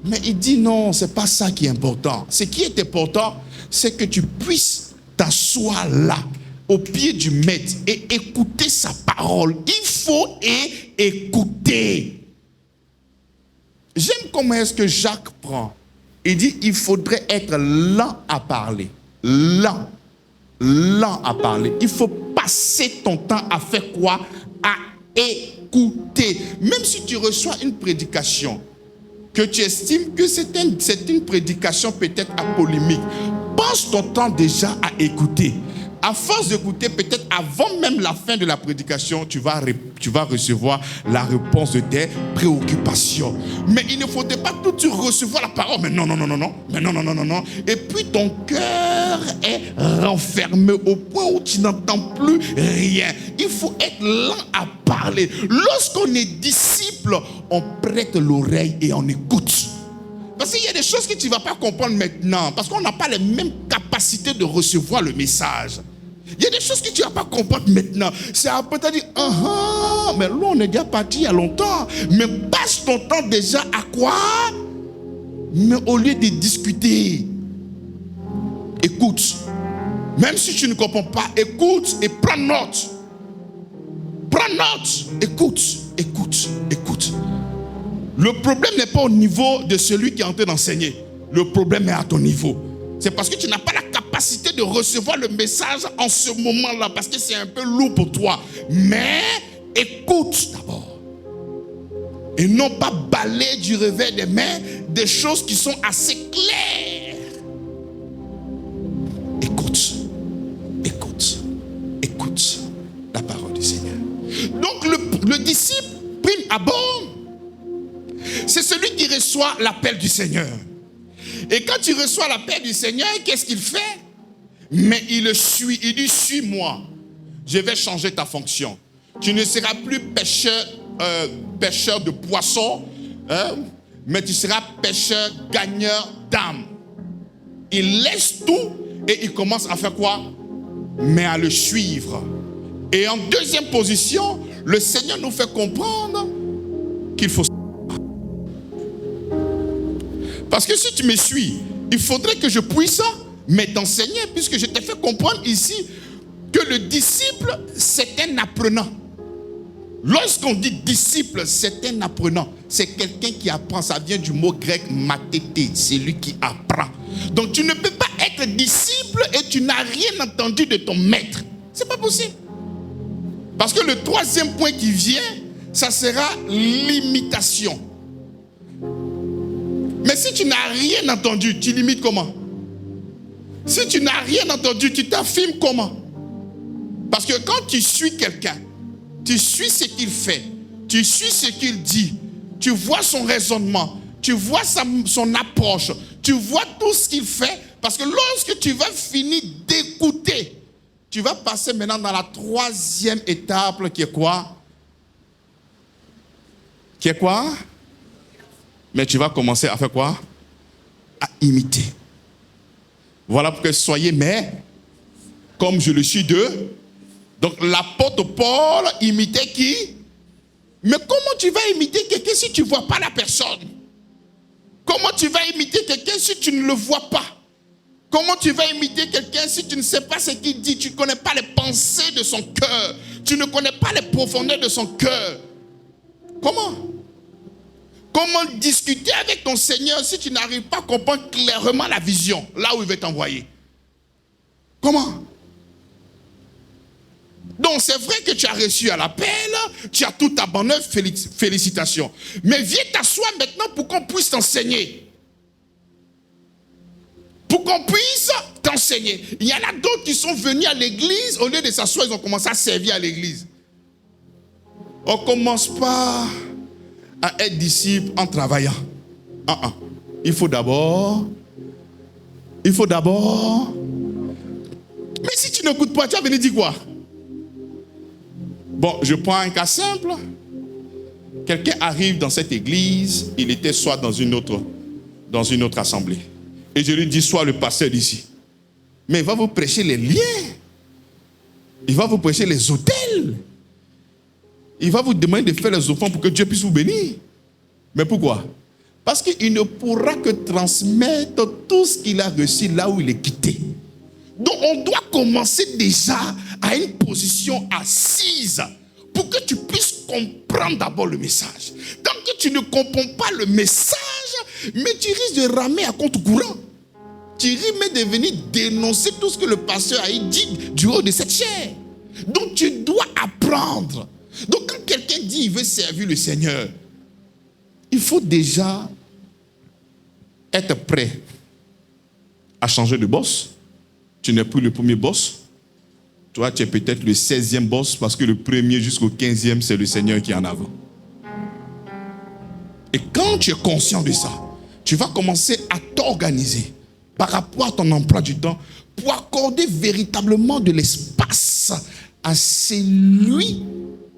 Mais il dit non, c'est pas ça qui est important. Ce qui est important, c'est que tu puisses t'asseoir là, au pied du maître, et écouter sa parole. Il faut écouter. J'aime comment est-ce que Jacques prend. Il dit, il faudrait être lent à parler. Lent à parler. Il faut passer ton temps à faire quoi? À écouter. Même si tu reçois une prédication, que tu estimes que c'est une prédication peut-être apolémique, passe ton temps déjà à écouter. À force d'écouter, peut-être avant même la fin de la prédication, tu vas recevoir la réponse de tes préoccupations. Mais il ne faudrait pas tout de suite recevoir la parole. Mais non. Et puis ton cœur est renfermé au point où tu n'entends plus rien. Il faut être lent à parler. Lorsqu'on est disciple, on prête l'oreille et on écoute. Parce qu'il y a des choses que tu ne vas pas comprendre maintenant. Parce qu'on n'a pas les mêmes capacités de recevoir le message. Il y a des choses que tu ne vas pas comprendre maintenant. C'est après tu as dit, mais là on est déjà parti il y a longtemps. Mais passe ton temps déjà à quoi? Mais au lieu de discuter, écoute. Même si tu ne comprends pas, écoute et prends note. Prends note. Écoute. Le problème n'est pas au niveau de celui qui est en train d'enseigner. Le problème est à ton niveau. C'est parce que tu n'as pas la capacité de recevoir le message en ce moment-là, parce que c'est un peu lourd pour toi. Mais écoute d'abord. Et non pas balayer du revers des mains des choses qui sont assez claires. Écoute la parole du Seigneur. Donc le disciple, prime abord, c'est celui qui reçoit l'appel du Seigneur. Et quand tu reçois l'appel du Seigneur, qu'est-ce qu'il fait? Mais il le suit. Il dit, suis-moi. Je vais changer ta fonction. Tu ne seras plus pêcheur de poissons, mais tu seras pêcheur, gagneur d'âmes. Il laisse tout et il commence à faire quoi? Mais à le suivre. Et en deuxième position, le Seigneur nous fait comprendre qu'il faut... Parce que si tu me suis, il faudrait que je puisse t'enseigner, puisque je t'ai fait comprendre ici que le disciple, c'est un apprenant. Lorsqu'on dit disciple, c'est un apprenant. C'est quelqu'un qui apprend. Ça vient du mot grec mathété, c'est lui qui apprend. Donc tu ne peux pas être disciple et tu n'as rien entendu de ton maître. C'est pas possible. Parce que le troisième point qui vient, ça sera l'imitation. Mais si tu n'as rien entendu, tu limites comment? Si tu n'as rien entendu, tu t'affirmes comment? Parce que quand tu suis quelqu'un, tu suis ce qu'il fait, tu suis ce qu'il dit, tu vois son raisonnement, tu vois son approche, tu vois tout ce qu'il fait, parce que lorsque tu vas finir d'écouter, tu vas passer maintenant dans la troisième étape qui est quoi? Qui est quoi? Mais tu vas commencer à faire quoi? À imiter. Voilà pourquoi soyez mais comme je le suis d'eux. Donc l'apôtre Paul imitait qui? Mais comment tu vas imiter quelqu'un si tu ne vois pas la personne? Comment tu vas imiter quelqu'un si tu ne le vois pas? Comment tu vas imiter quelqu'un si tu ne sais pas ce qu'il dit? Tu ne connais pas les pensées de son cœur. Tu ne connais pas les profondeurs de son cœur. Comment? Comment discuter avec ton Seigneur si tu n'arrives pas à comprendre clairement la vision, là où il veut t'envoyer? Comment? Donc c'est vrai que tu as reçu à l'appel, tu as tout abandonné, félicitations. Mais viens t'asseoir maintenant pour qu'on puisse t'enseigner. Pour qu'on puisse t'enseigner. Il y en a d'autres qui sont venus à l'église, au lieu de s'asseoir, ils ont commencé à servir à l'église. On ne commence pas à être disciple en travaillant. Il faut d'abord. Mais si tu n'écoutes pas, tu vas venir dire quoi? Bon, je prends un cas simple. Quelqu'un arrive dans cette église, il était soit dans une autre assemblée. Et je lui dis, soit le pasteur d'ici. Mais il va vous prêcher les liens. Il va vous prêcher les autels. Il va vous demander de faire les offrandes pour que Dieu puisse vous bénir. Mais pourquoi? Parce qu'il ne pourra que transmettre tout ce qu'il a reçu là où il est quitté. Donc on doit commencer déjà à une position assise pour que tu puisses comprendre d'abord le message. Tant que tu ne comprends pas le message, mais tu risques de ramer à contre-courant. Tu risques de venir dénoncer tout ce que le pasteur a dit du haut de cette chair. Donc tu dois apprendre. Donc quand quelqu'un dit qu'il veut servir le Seigneur, il faut déjà être prêt à changer de boss. Tu n'es plus le premier boss. Toi, tu es peut-être le 16e boss parce que le premier jusqu'au 15e, c'est le Seigneur qui est en avant. Et quand tu es conscient de ça, tu vas commencer à t'organiser par rapport à ton emploi du temps pour accorder véritablement de l'espace à celui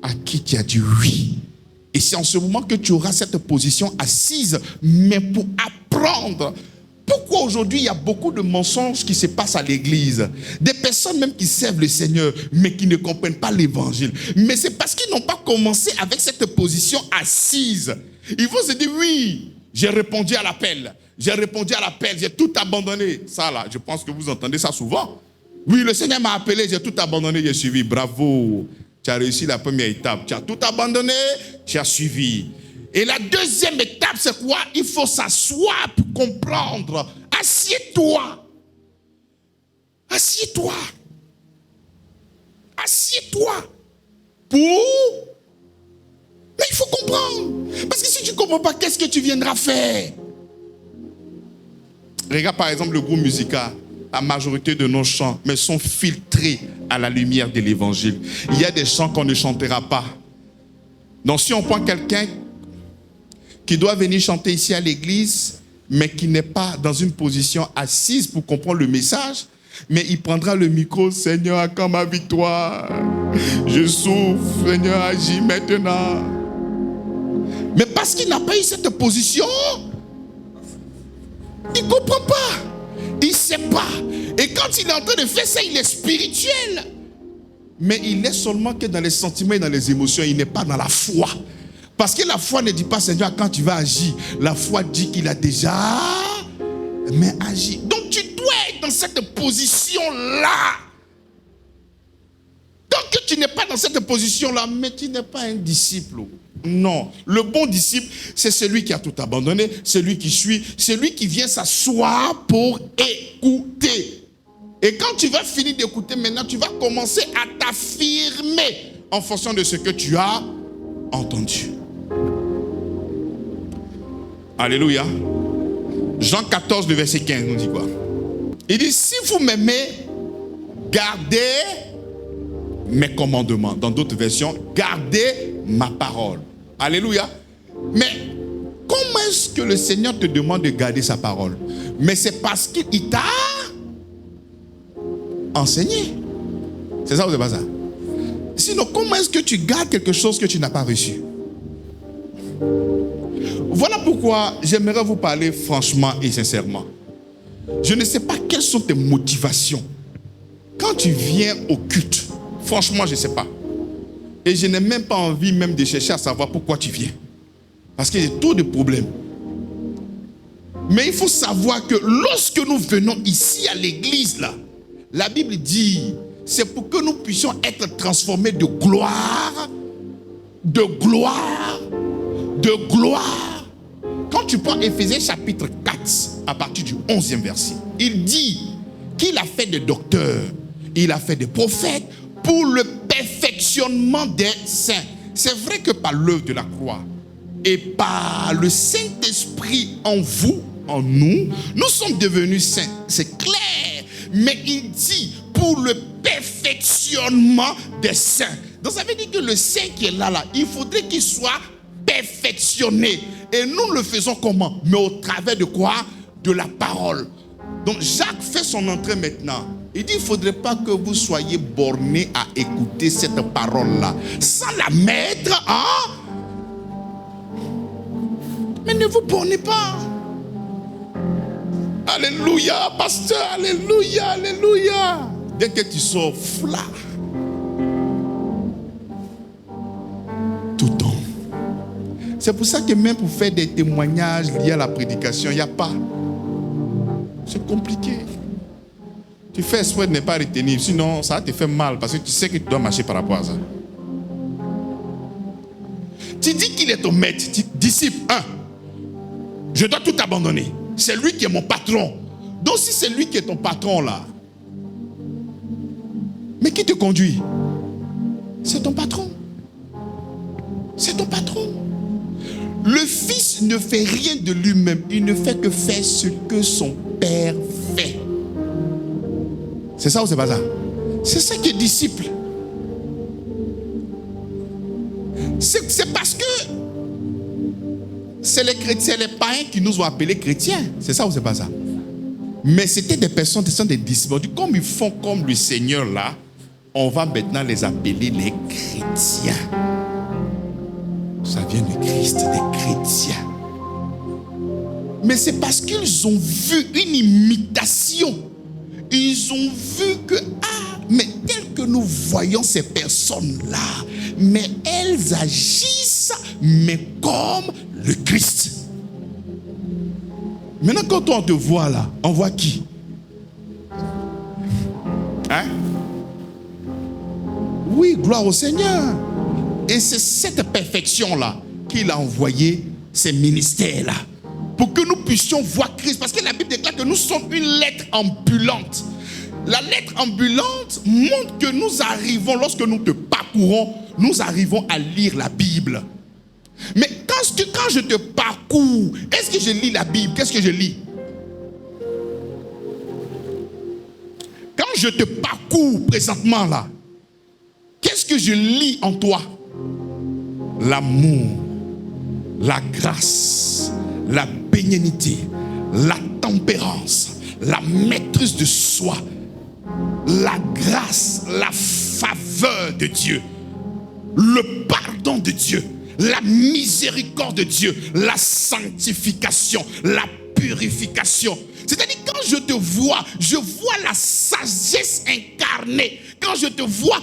à qui tu as dit oui. Et c'est en ce moment que tu auras cette position assise, mais pour apprendre. Pourquoi aujourd'hui il y a beaucoup de mensonges qui se passent à l'église? Des personnes même qui servent le Seigneur, mais qui ne comprennent pas l'évangile. Mais c'est parce qu'ils n'ont pas commencé avec cette position assise. Ils vont se dire, oui, j'ai répondu à l'appel. J'ai tout abandonné. Ça là, je pense que vous entendez ça souvent. Oui, le Seigneur m'a appelé, j'ai tout abandonné, j'ai suivi. Bravo, tu as réussi la première étape. Tu as tout abandonné, tu as suivi. Et la deuxième étape, c'est quoi? Il faut s'asseoir pour comprendre. Assieds-toi. Assieds-toi. Assieds-toi. Pour... Mais il faut comprendre. Parce que si tu ne comprends pas, qu'est-ce que tu viendras faire? Regarde par exemple le groupe musical. La majorité de nos chants mais sont filtrés à la lumière de l'évangile. Il y a des chants qu'on ne chantera pas. Donc si on prend quelqu'un qui doit venir chanter ici à l'église, mais qui n'est pas dans une position assise pour comprendre le message, mais il prendra le micro, Seigneur, à quand ma victoire? Je souffre, Seigneur, agis maintenant. Mais parce qu'il n'a pas eu cette position, il ne comprend pas. Il ne sait pas. Et quand il est en train de faire ça, il est spirituel. Mais il n'est seulement que dans les sentiments et dans les émotions. Il n'est pas dans la foi. Parce que la foi ne dit pas, Seigneur, quand tu vas agir. La foi dit qu'il a déjà agi. Donc tu dois être dans cette position-là. Tant que tu n'es pas dans cette position-là, mais tu n'es pas un disciple. Non. Le bon disciple, c'est celui qui a tout abandonné, celui qui suit, celui qui vient s'asseoir pour écouter. Et quand tu vas finir d'écouter, maintenant, tu vas commencer à t'affirmer en fonction de ce que tu as entendu. Alléluia. Jean 14, le verset 15, nous dit quoi? Il dit, si vous m'aimez, gardez mes commandements. Dans d'autres versions, gardez ma parole. Alléluia. Mais comment est-ce que le Seigneur te demande de garder sa parole? Mais c'est parce qu'il t'a enseigné. C'est ça ou c'est pas ça? Sinon, comment est-ce que tu gardes quelque chose que tu n'as pas reçu? Voilà pourquoi j'aimerais vous parler franchement et sincèrement. Je ne sais pas quelles sont tes motivations quand tu viens au culte. Franchement, je ne sais pas. Et je n'ai même pas envie même de chercher à savoir pourquoi tu viens. Parce qu'il y a trop de problèmes. Mais il faut savoir que lorsque nous venons ici à l'église, là, la Bible dit, c'est pour que nous puissions être transformés de gloire, de gloire, de gloire. Quand tu prends Éphésiens chapitre 4, à partir du 11e verset, il dit qu'il a fait des docteurs, il a fait des prophètes pour le perfectionnement des saints. C'est vrai que par l'œuvre de la croix et par le Saint-Esprit en vous, en nous, nous sommes devenus saints. C'est clair. Mais il dit pour le perfectionnement des saints. Donc ça veut dire que le saint qui est là, il faudrait qu'il soit perfectionné. Et nous le faisons comment? Mais au travers de quoi? De la parole. Donc Jacques fait son entrée maintenant. Il dit, il ne faudrait pas que vous soyez bornés à écouter cette parole-là, sans la mettre en... Mais ne vous bornez pas. Alléluia, pasteur, alléluia, alléluia. Dès que tu sors, fla. Tout temps. C'est pour ça que même pour faire des témoignages liés à la prédication, il n'y a pas. C'est compliqué. Tu fais exprès de ne pas retenir, sinon ça te fait mal parce que tu sais que tu dois marcher par rapport à ça. Tu dis qu'il est ton maître, disciple 1. Je dois tout abandonner. C'est lui qui est mon patron. Donc si c'est lui qui est ton patron là, mais qui te conduit? C'est ton patron. C'est ton patron. Le fils ne fait rien de lui-même. Il ne fait que faire ce que son père fait. C'est ça ou c'est pas ça? C'est ça qui est disciple. C'est parce que c'est les chrétiens, les païens qui nous ont appelés chrétiens. C'est ça ou c'est pas ça? Mais c'était des personnes qui sont des disciples. On dit, comme ils font comme le Seigneur là, on va maintenant les appeler les chrétiens. Ça vient de Christ, des chrétiens. Mais c'est parce qu'ils ont vu une imitation. Ils ont vu que, mais tel que nous voyons ces personnes-là, mais elles agissent, mais comme le Christ. Maintenant, quand on te voit là, on voit qui? Hein? Oui, gloire au Seigneur. Et c'est cette perfection-là qu'il a envoyé ces ministères-là. Pour que nous puissions voir Christ. Parce que la Bible déclare que nous sommes une lettre ambulante. La lettre ambulante montre que nous arrivons, lorsque nous te parcourons, nous arrivons à lire la Bible. Mais quand je te parcours, est-ce que je lis la Bible? Qu'est-ce que je lis? Quand je te parcours présentement là, qu'est-ce que je lis en toi? L'amour, la grâce, la bénignité, la tempérance, la maîtrise de soi, la grâce, la faveur de Dieu, le pardon de Dieu, la miséricorde de Dieu, la sanctification, la purification. C'est-à-dire quand je te vois la sagesse incarnée. Quand je te vois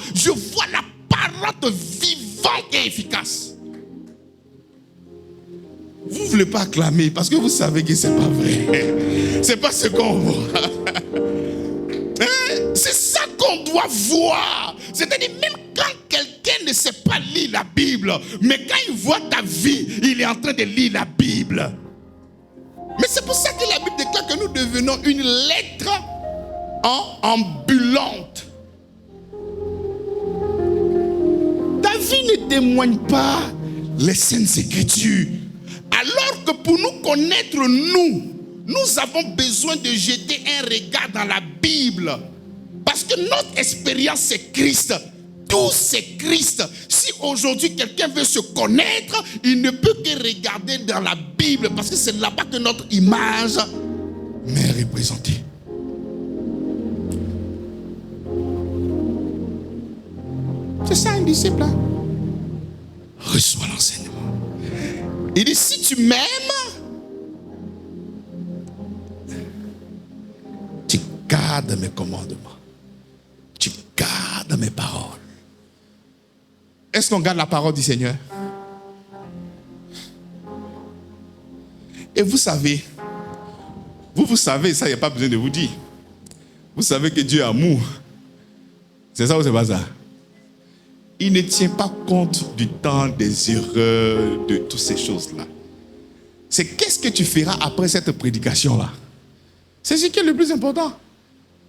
la parole vivante et efficace. Vous ne voulez pas acclamer parce que vous savez que ce n'est pas vrai. C'est pas ce qu'on voit. C'est ça qu'on doit voir. C'est-à-dire même quand quelqu'un ne sait pas lire la Bible, mais quand il voit ta vie, il est en train de lire la Bible. Mais c'est pour ça que la Bible déclare que nous devenons une lettre ambulante. Ta vie ne témoigne pas les Saintes Écritures. Alors que pour nous connaître, nous avons besoin de jeter un regard dans la Bible. Parce que notre expérience, c'est Christ. Tout, c'est Christ. Si aujourd'hui quelqu'un veut se connaître, il ne peut que regarder dans la Bible. Parce que c'est là-bas que notre image m'est représentée. C'est ça un disciple. Hein? Reçois l'enseignement. Il dit, si tu m'aimes, tu gardes mes commandements. Tu gardes mes paroles. Est-ce qu'on garde la parole du Seigneur? Et vous savez, vous savez, ça, il n'y a pas besoin de vous dire. Vous savez que Dieu est amour. C'est ça ou c'est pas ça? Il ne tient pas compte du temps, des erreurs, de toutes ces choses-là. C'est qu'est-ce que tu feras après cette prédication-là. C'est ce qui est le plus important.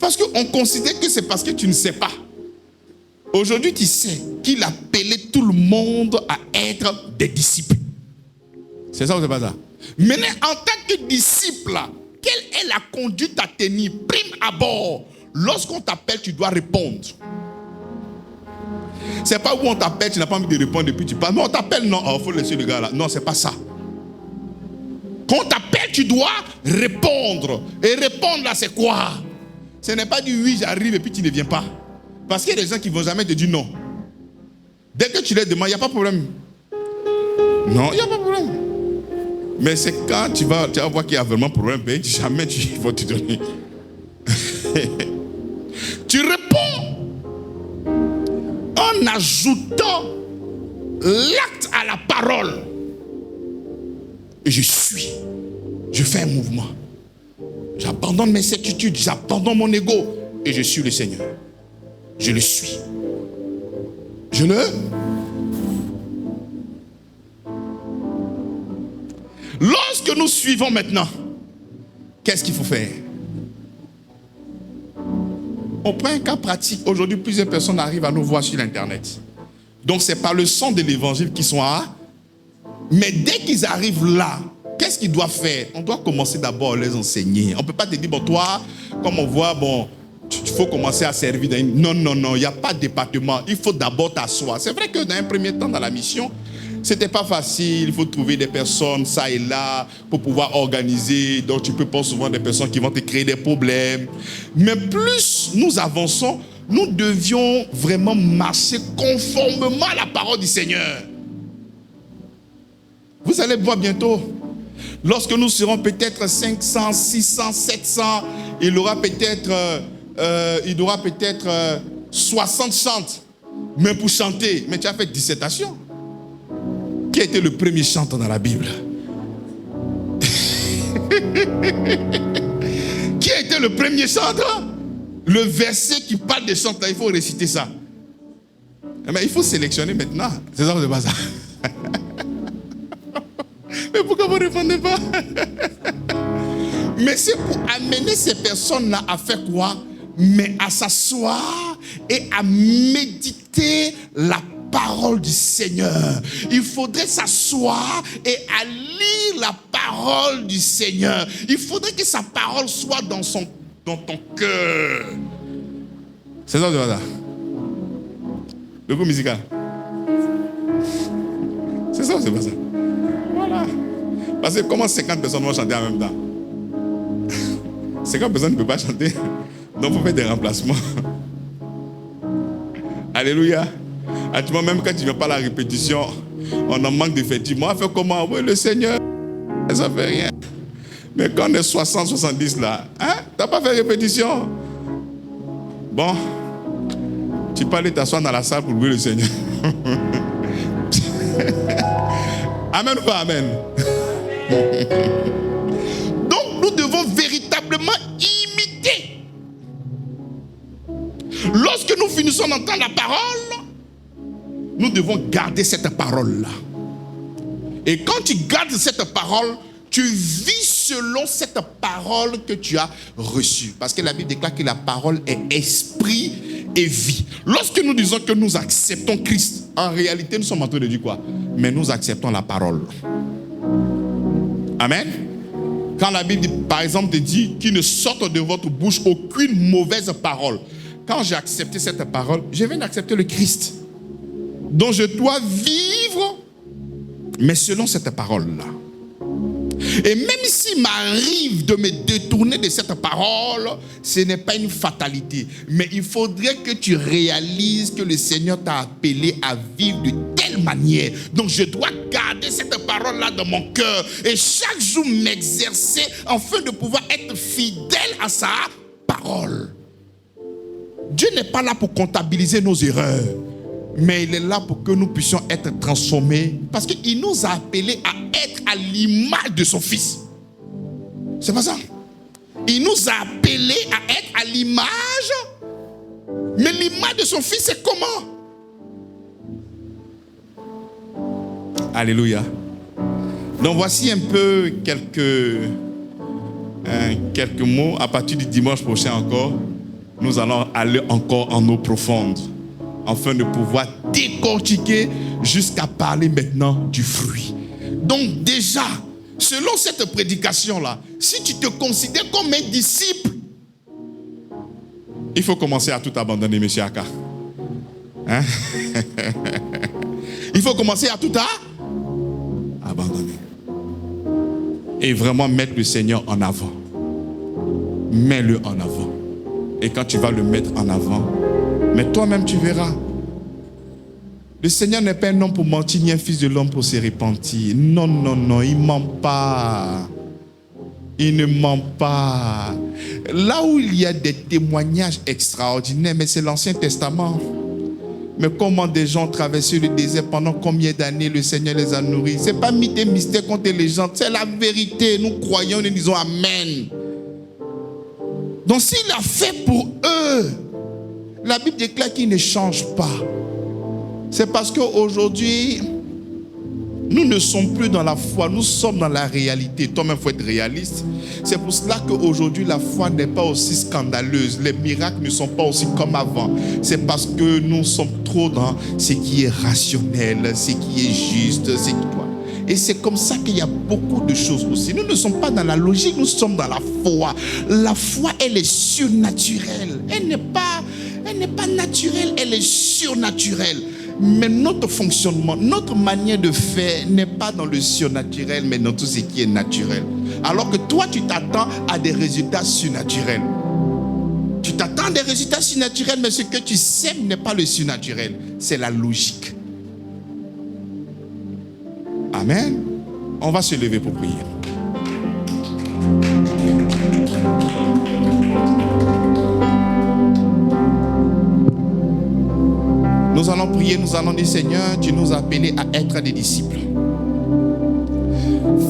Parce qu'on considère que c'est parce que tu ne sais pas. Aujourd'hui, tu sais qu'il a appelé tout le monde à être des disciples. C'est ça ou c'est pas ça? Maintenant, en tant que disciple, quelle est la conduite à tenir? Prime abord, lorsqu'on t'appelle, tu dois répondre. C'est pas où on t'appelle, tu n'as pas envie de répondre depuis tu parles. Non, on t'appelle, non, il faut laisser le gars là. Non, c'est pas ça. Quand on t'appelle, tu dois répondre. Et répondre là, c'est quoi? Ce n'est pas du oui, j'arrive et puis tu ne viens pas. Parce qu'il y a des gens qui ne vont jamais te dire non. Dès que tu les demandes, il n'y a pas de problème. Non, il n'y a pas de problème. Mais c'est quand tu vas voir qu'il y a vraiment problème, ben, jamais tu vas te donner. Tu réponds en ajoutant l'acte à la parole. Et je suis. Je fais un mouvement. J'abandonne mes certitudes, j'abandonne mon ego et je suis le Seigneur. Je le suis. Je le... Lorsque nous suivons maintenant, qu'est-ce qu'il faut faire? On prend un cas pratique. Aujourd'hui, plusieurs personnes arrivent à nous voir sur l'Internet. Donc, c'est par le son de l'évangile qu'ils sont là. Mais dès qu'ils arrivent là, qu'est-ce qu'ils doivent faire? On doit commencer d'abord à les enseigner. On ne peut pas te dire, bon, toi, comme on voit, bon, il faut commencer à servir. Non, il n'y a pas de département. Il faut d'abord t'asseoir. C'est vrai que dans un premier temps, dans la mission, ce n'était pas facile. Il faut trouver des personnes, ça et là, pour pouvoir organiser. Donc, tu peux pas souvent des personnes qui vont te créer des problèmes. Mais plus nous avançons, nous devions vraiment marcher conformément à la parole du Seigneur. Vous allez voir bientôt. Lorsque nous serons peut-être 500, 600, 700, il y aura peut-être 60 chantes. Mais pour chanter, mais tu as fait dissertation. Qui a été le premier chanteur dans la Bible? Qui a été le premier chanteur? Le verset qui parle des chants, il faut réciter ça. Mais il faut sélectionner maintenant. C'est ça ou c'est pas ça? Mais pourquoi vous ne répondez pas? Mais c'est pour amener ces personnes-là à faire quoi? Mais à s'asseoir et à méditer la parole du Seigneur. Il faudrait s'asseoir et à lire la parole du Seigneur. Il faudrait que sa parole soit dans ton cœur. C'est ça ou c'est pas ça? Le groupe musical. C'est ça ou c'est pas ça? Voilà. Parce que comment 50 personnes vont chanter en même temps? 50 personnes ne peuvent pas chanter. Donc il faut faire des remplacements. Alléluia. Actuellement, même quand tu ne viens pas à la répétition, on en manque d'effectivement. On fait comment? Oui, le Seigneur, ça ne fait rien. Mais quand on est 60, 70 là, hein? Tu n'as pas fait répétition? Bon, tu peux aller t'asseoir dans la salle pour louer le Seigneur. Amen ou pas amen? Donc nous devons véritablement imiter. Lorsque nous finissons d'entendre la parole, devons garder cette parole-là. Et quand tu gardes cette parole, tu vis selon cette parole que tu as reçue. Parce que la Bible déclare que la parole est esprit et vie. Lorsque nous disons que nous acceptons Christ, en réalité, nous sommes en train de dire quoi? Mais nous acceptons la parole. Amen. Quand la Bible, par exemple, te dit qu'il ne sorte de votre bouche aucune mauvaise parole. Quand j'ai accepté cette parole, je viens d'accepter le Christ. Donc je dois vivre, mais selon cette parole-là. Et même s'il m'arrive de me détourner de cette parole, ce n'est pas une fatalité. Mais il faudrait que tu réalises que le Seigneur t'a appelé à vivre de telle manière. Donc je dois garder cette parole-là dans mon cœur. Et chaque jour m'exercer afin de pouvoir être fidèle à sa parole. Dieu n'est pas là pour comptabiliser nos erreurs. Mais il est là pour que nous puissions être transformés. Parce qu'il nous a appelés à être à l'image de son Fils. C'est pas ça? Il nous a appelés à être à l'image. Mais l'image de son Fils, c'est comment? Alléluia. Donc voici un peu quelques mots. À partir du dimanche prochain encore, nous allons aller encore en eau profonde. Afin de pouvoir décortiquer jusqu'à parler maintenant du fruit. Donc déjà, selon cette prédication-là, si tu te considères comme un disciple, il faut commencer à tout abandonner, monsieur Aka. Hein? Il faut commencer à tout abandonner. Et vraiment mettre le Seigneur en avant. Mets-le en avant. Et quand tu vas le mettre en avant, mais toi-même, tu verras. Le Seigneur n'est pas un homme pour mentir, ni un fils de l'homme pour se repentir. Non, non, non, il ne ment pas. Il ne ment pas. Là où il y a des témoignages extraordinaires, mais c'est l'Ancien Testament. Mais comment des gens traversaient le désert pendant combien d'années le Seigneur les a nourris? Ce n'est pas mythe et mystère contre les gens, c'est la vérité. Nous croyons, nous disons Amen. Donc s'il a fait pour eux, la Bible déclare qu'il ne change pas. C'est parce qu'aujourd'hui, nous ne sommes plus dans la foi, nous sommes dans la réalité. Toi-même, il faut être réaliste. C'est pour cela qu'aujourd'hui, la foi n'est pas aussi scandaleuse. Les miracles ne sont pas aussi comme avant. C'est parce que nous sommes trop dans ce qui est rationnel, ce qui est juste, ce qui doit. Et c'est comme ça qu'il y a beaucoup de choses aussi. Nous ne sommes pas dans la logique, nous sommes dans la foi. La foi, elle est surnaturelle. Elle n'est pas naturelle, elle est surnaturelle. Mais notre fonctionnement, notre manière de faire n'est pas dans le surnaturel, mais dans tout ce qui est naturel. Alors que toi, tu t'attends à des résultats surnaturels. Tu t'attends à des résultats surnaturels, mais ce que tu sèmes n'est pas le surnaturel, c'est la logique. Amen. On va se lever pour prier. Nous allons prier, nous allons dire Seigneur, tu nous as appelés à être des disciples.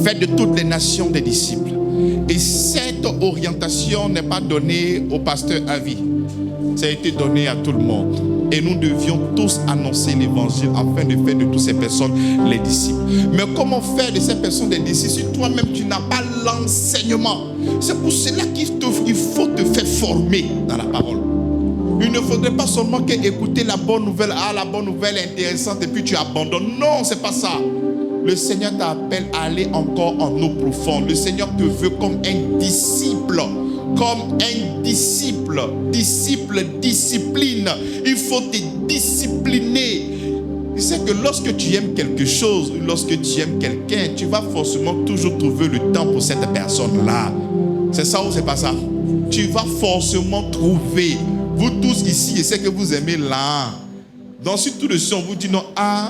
Faites de toutes les nations des disciples. Et cette orientation n'est pas donnée au pasteur à vie. Ça a été donné à tout le monde. Et nous devions tous annoncer l'évangile afin de faire de toutes ces personnes les disciples. Mais comment faire de ces personnes des disciples si toi-même tu n'as pas l'enseignement? C'est pour cela qu'il faut te faire former dans la parole. Il ne faudrait pas seulement qu'écouter la bonne nouvelle, la bonne nouvelle est intéressante et puis tu abandonnes. Non, c'est pas ça. Le Seigneur t'appelle à aller encore en eau profonde. Le Seigneur te veut comme un disciple. Comme un disciple. Disciple, discipline. Il faut te discipliner. Tu sais que lorsque tu aimes quelque chose, lorsque tu aimes quelqu'un, tu vas forcément toujours trouver le temps pour cette personne-là. C'est ça ou c'est pas ça? Tu vas forcément trouver. Vous tous ici, je sais que vous aimez là. Donc si tout de suite on vous dit non,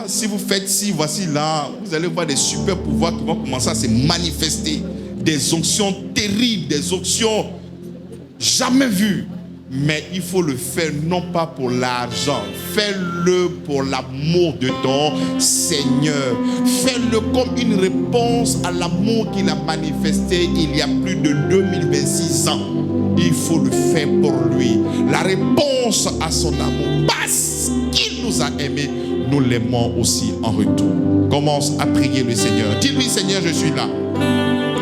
si vous faites ci, voici là, vous allez voir des super pouvoirs qui vont commencer à se manifester. Des onctions terribles, des onctions jamais vues. Mais il faut le faire non pas pour l'argent. Fais-le pour l'amour de ton Seigneur. Fais-le comme une réponse à l'amour qu'il a manifesté il y a plus de 2026 ans. Il faut le faire pour lui. La réponse à son amour. Parce qu'il nous a aimés, nous l'aimons aussi en retour. Commence à prier le Seigneur. Dis-lui, Seigneur, je suis là.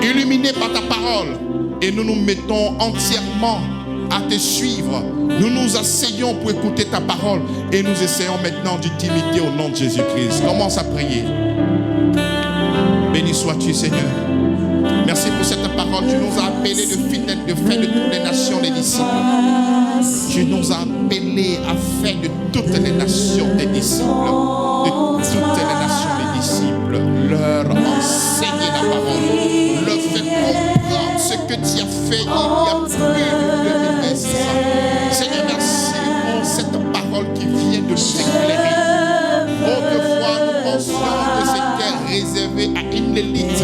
Illuminé par ta parole. Et nous nous mettons entièrement à te suivre. Nous nous asseyons pour écouter ta parole. Et nous essayons maintenant d'utilité au nom de Jésus-Christ. Commence à prier. Béni sois-tu, Seigneur. Merci pour cette parole. Tu nous as appelés de faire de toutes les nations des disciples. Tu nous as appelés à faire de toutes les nations des disciples. De toutes les nations des disciples. Leur enseigner la parole. Leur faire comprendre ce que tu as fait il y a plus de 2010. Seigneur, merci pour cette parole qui vient de nous éclairer. Autrefois, nous pensions que c'était réservé à une élite.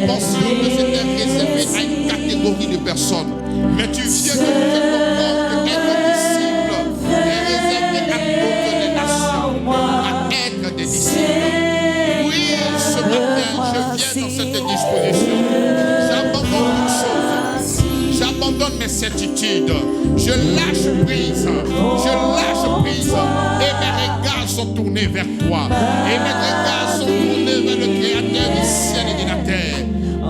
Nous pensions que c'était réservé à une catégorie de personnes. Mais tu viens de nous faire comprendre qu'être disciple est réservé à toutes les nations, à être des disciples. Oui, ce matin, je viens dans cette disposition. J'abandonne toutes choses. J'abandonne mes certitudes. Je lâche prise. Je lâche prise. Et mes regards sont tournés vers toi. Et mes regards sont tournés vers le Créateur du ciel et de la terre.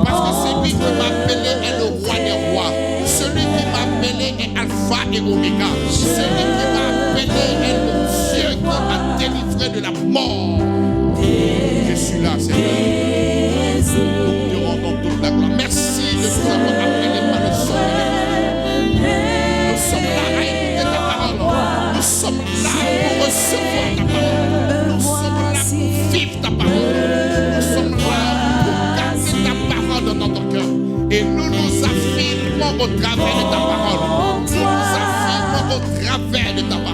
Parce que celui qui m'a appelé est le roi des rois. Celui qui m'a appelé est Alpha et Oméga. Celui qui m'a appelé est le Dieu qui m'a délivré de la mort. Je suis là, Seigneur. Nous te rendons toute la gloire. Merci de nous avoir appelés par le son de l'évangile. Nous sommes là à écouter ta parole. Nous sommes là pour recevoir ta parole. Nous sommes là pour vivre ta parole. Nous sommes là pour garder ta parole dans notre cœur. Et nous nous affirmons au travers de ta parole. Nous nous affirmons au travers de ta parole.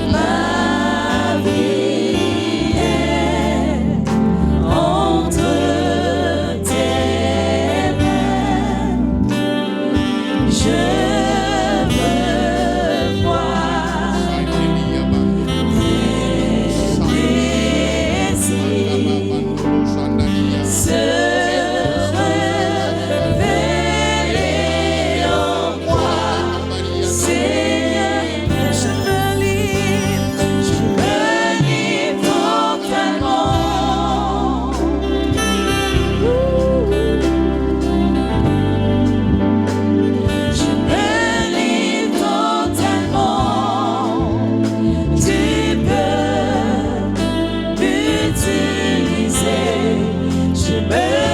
Je me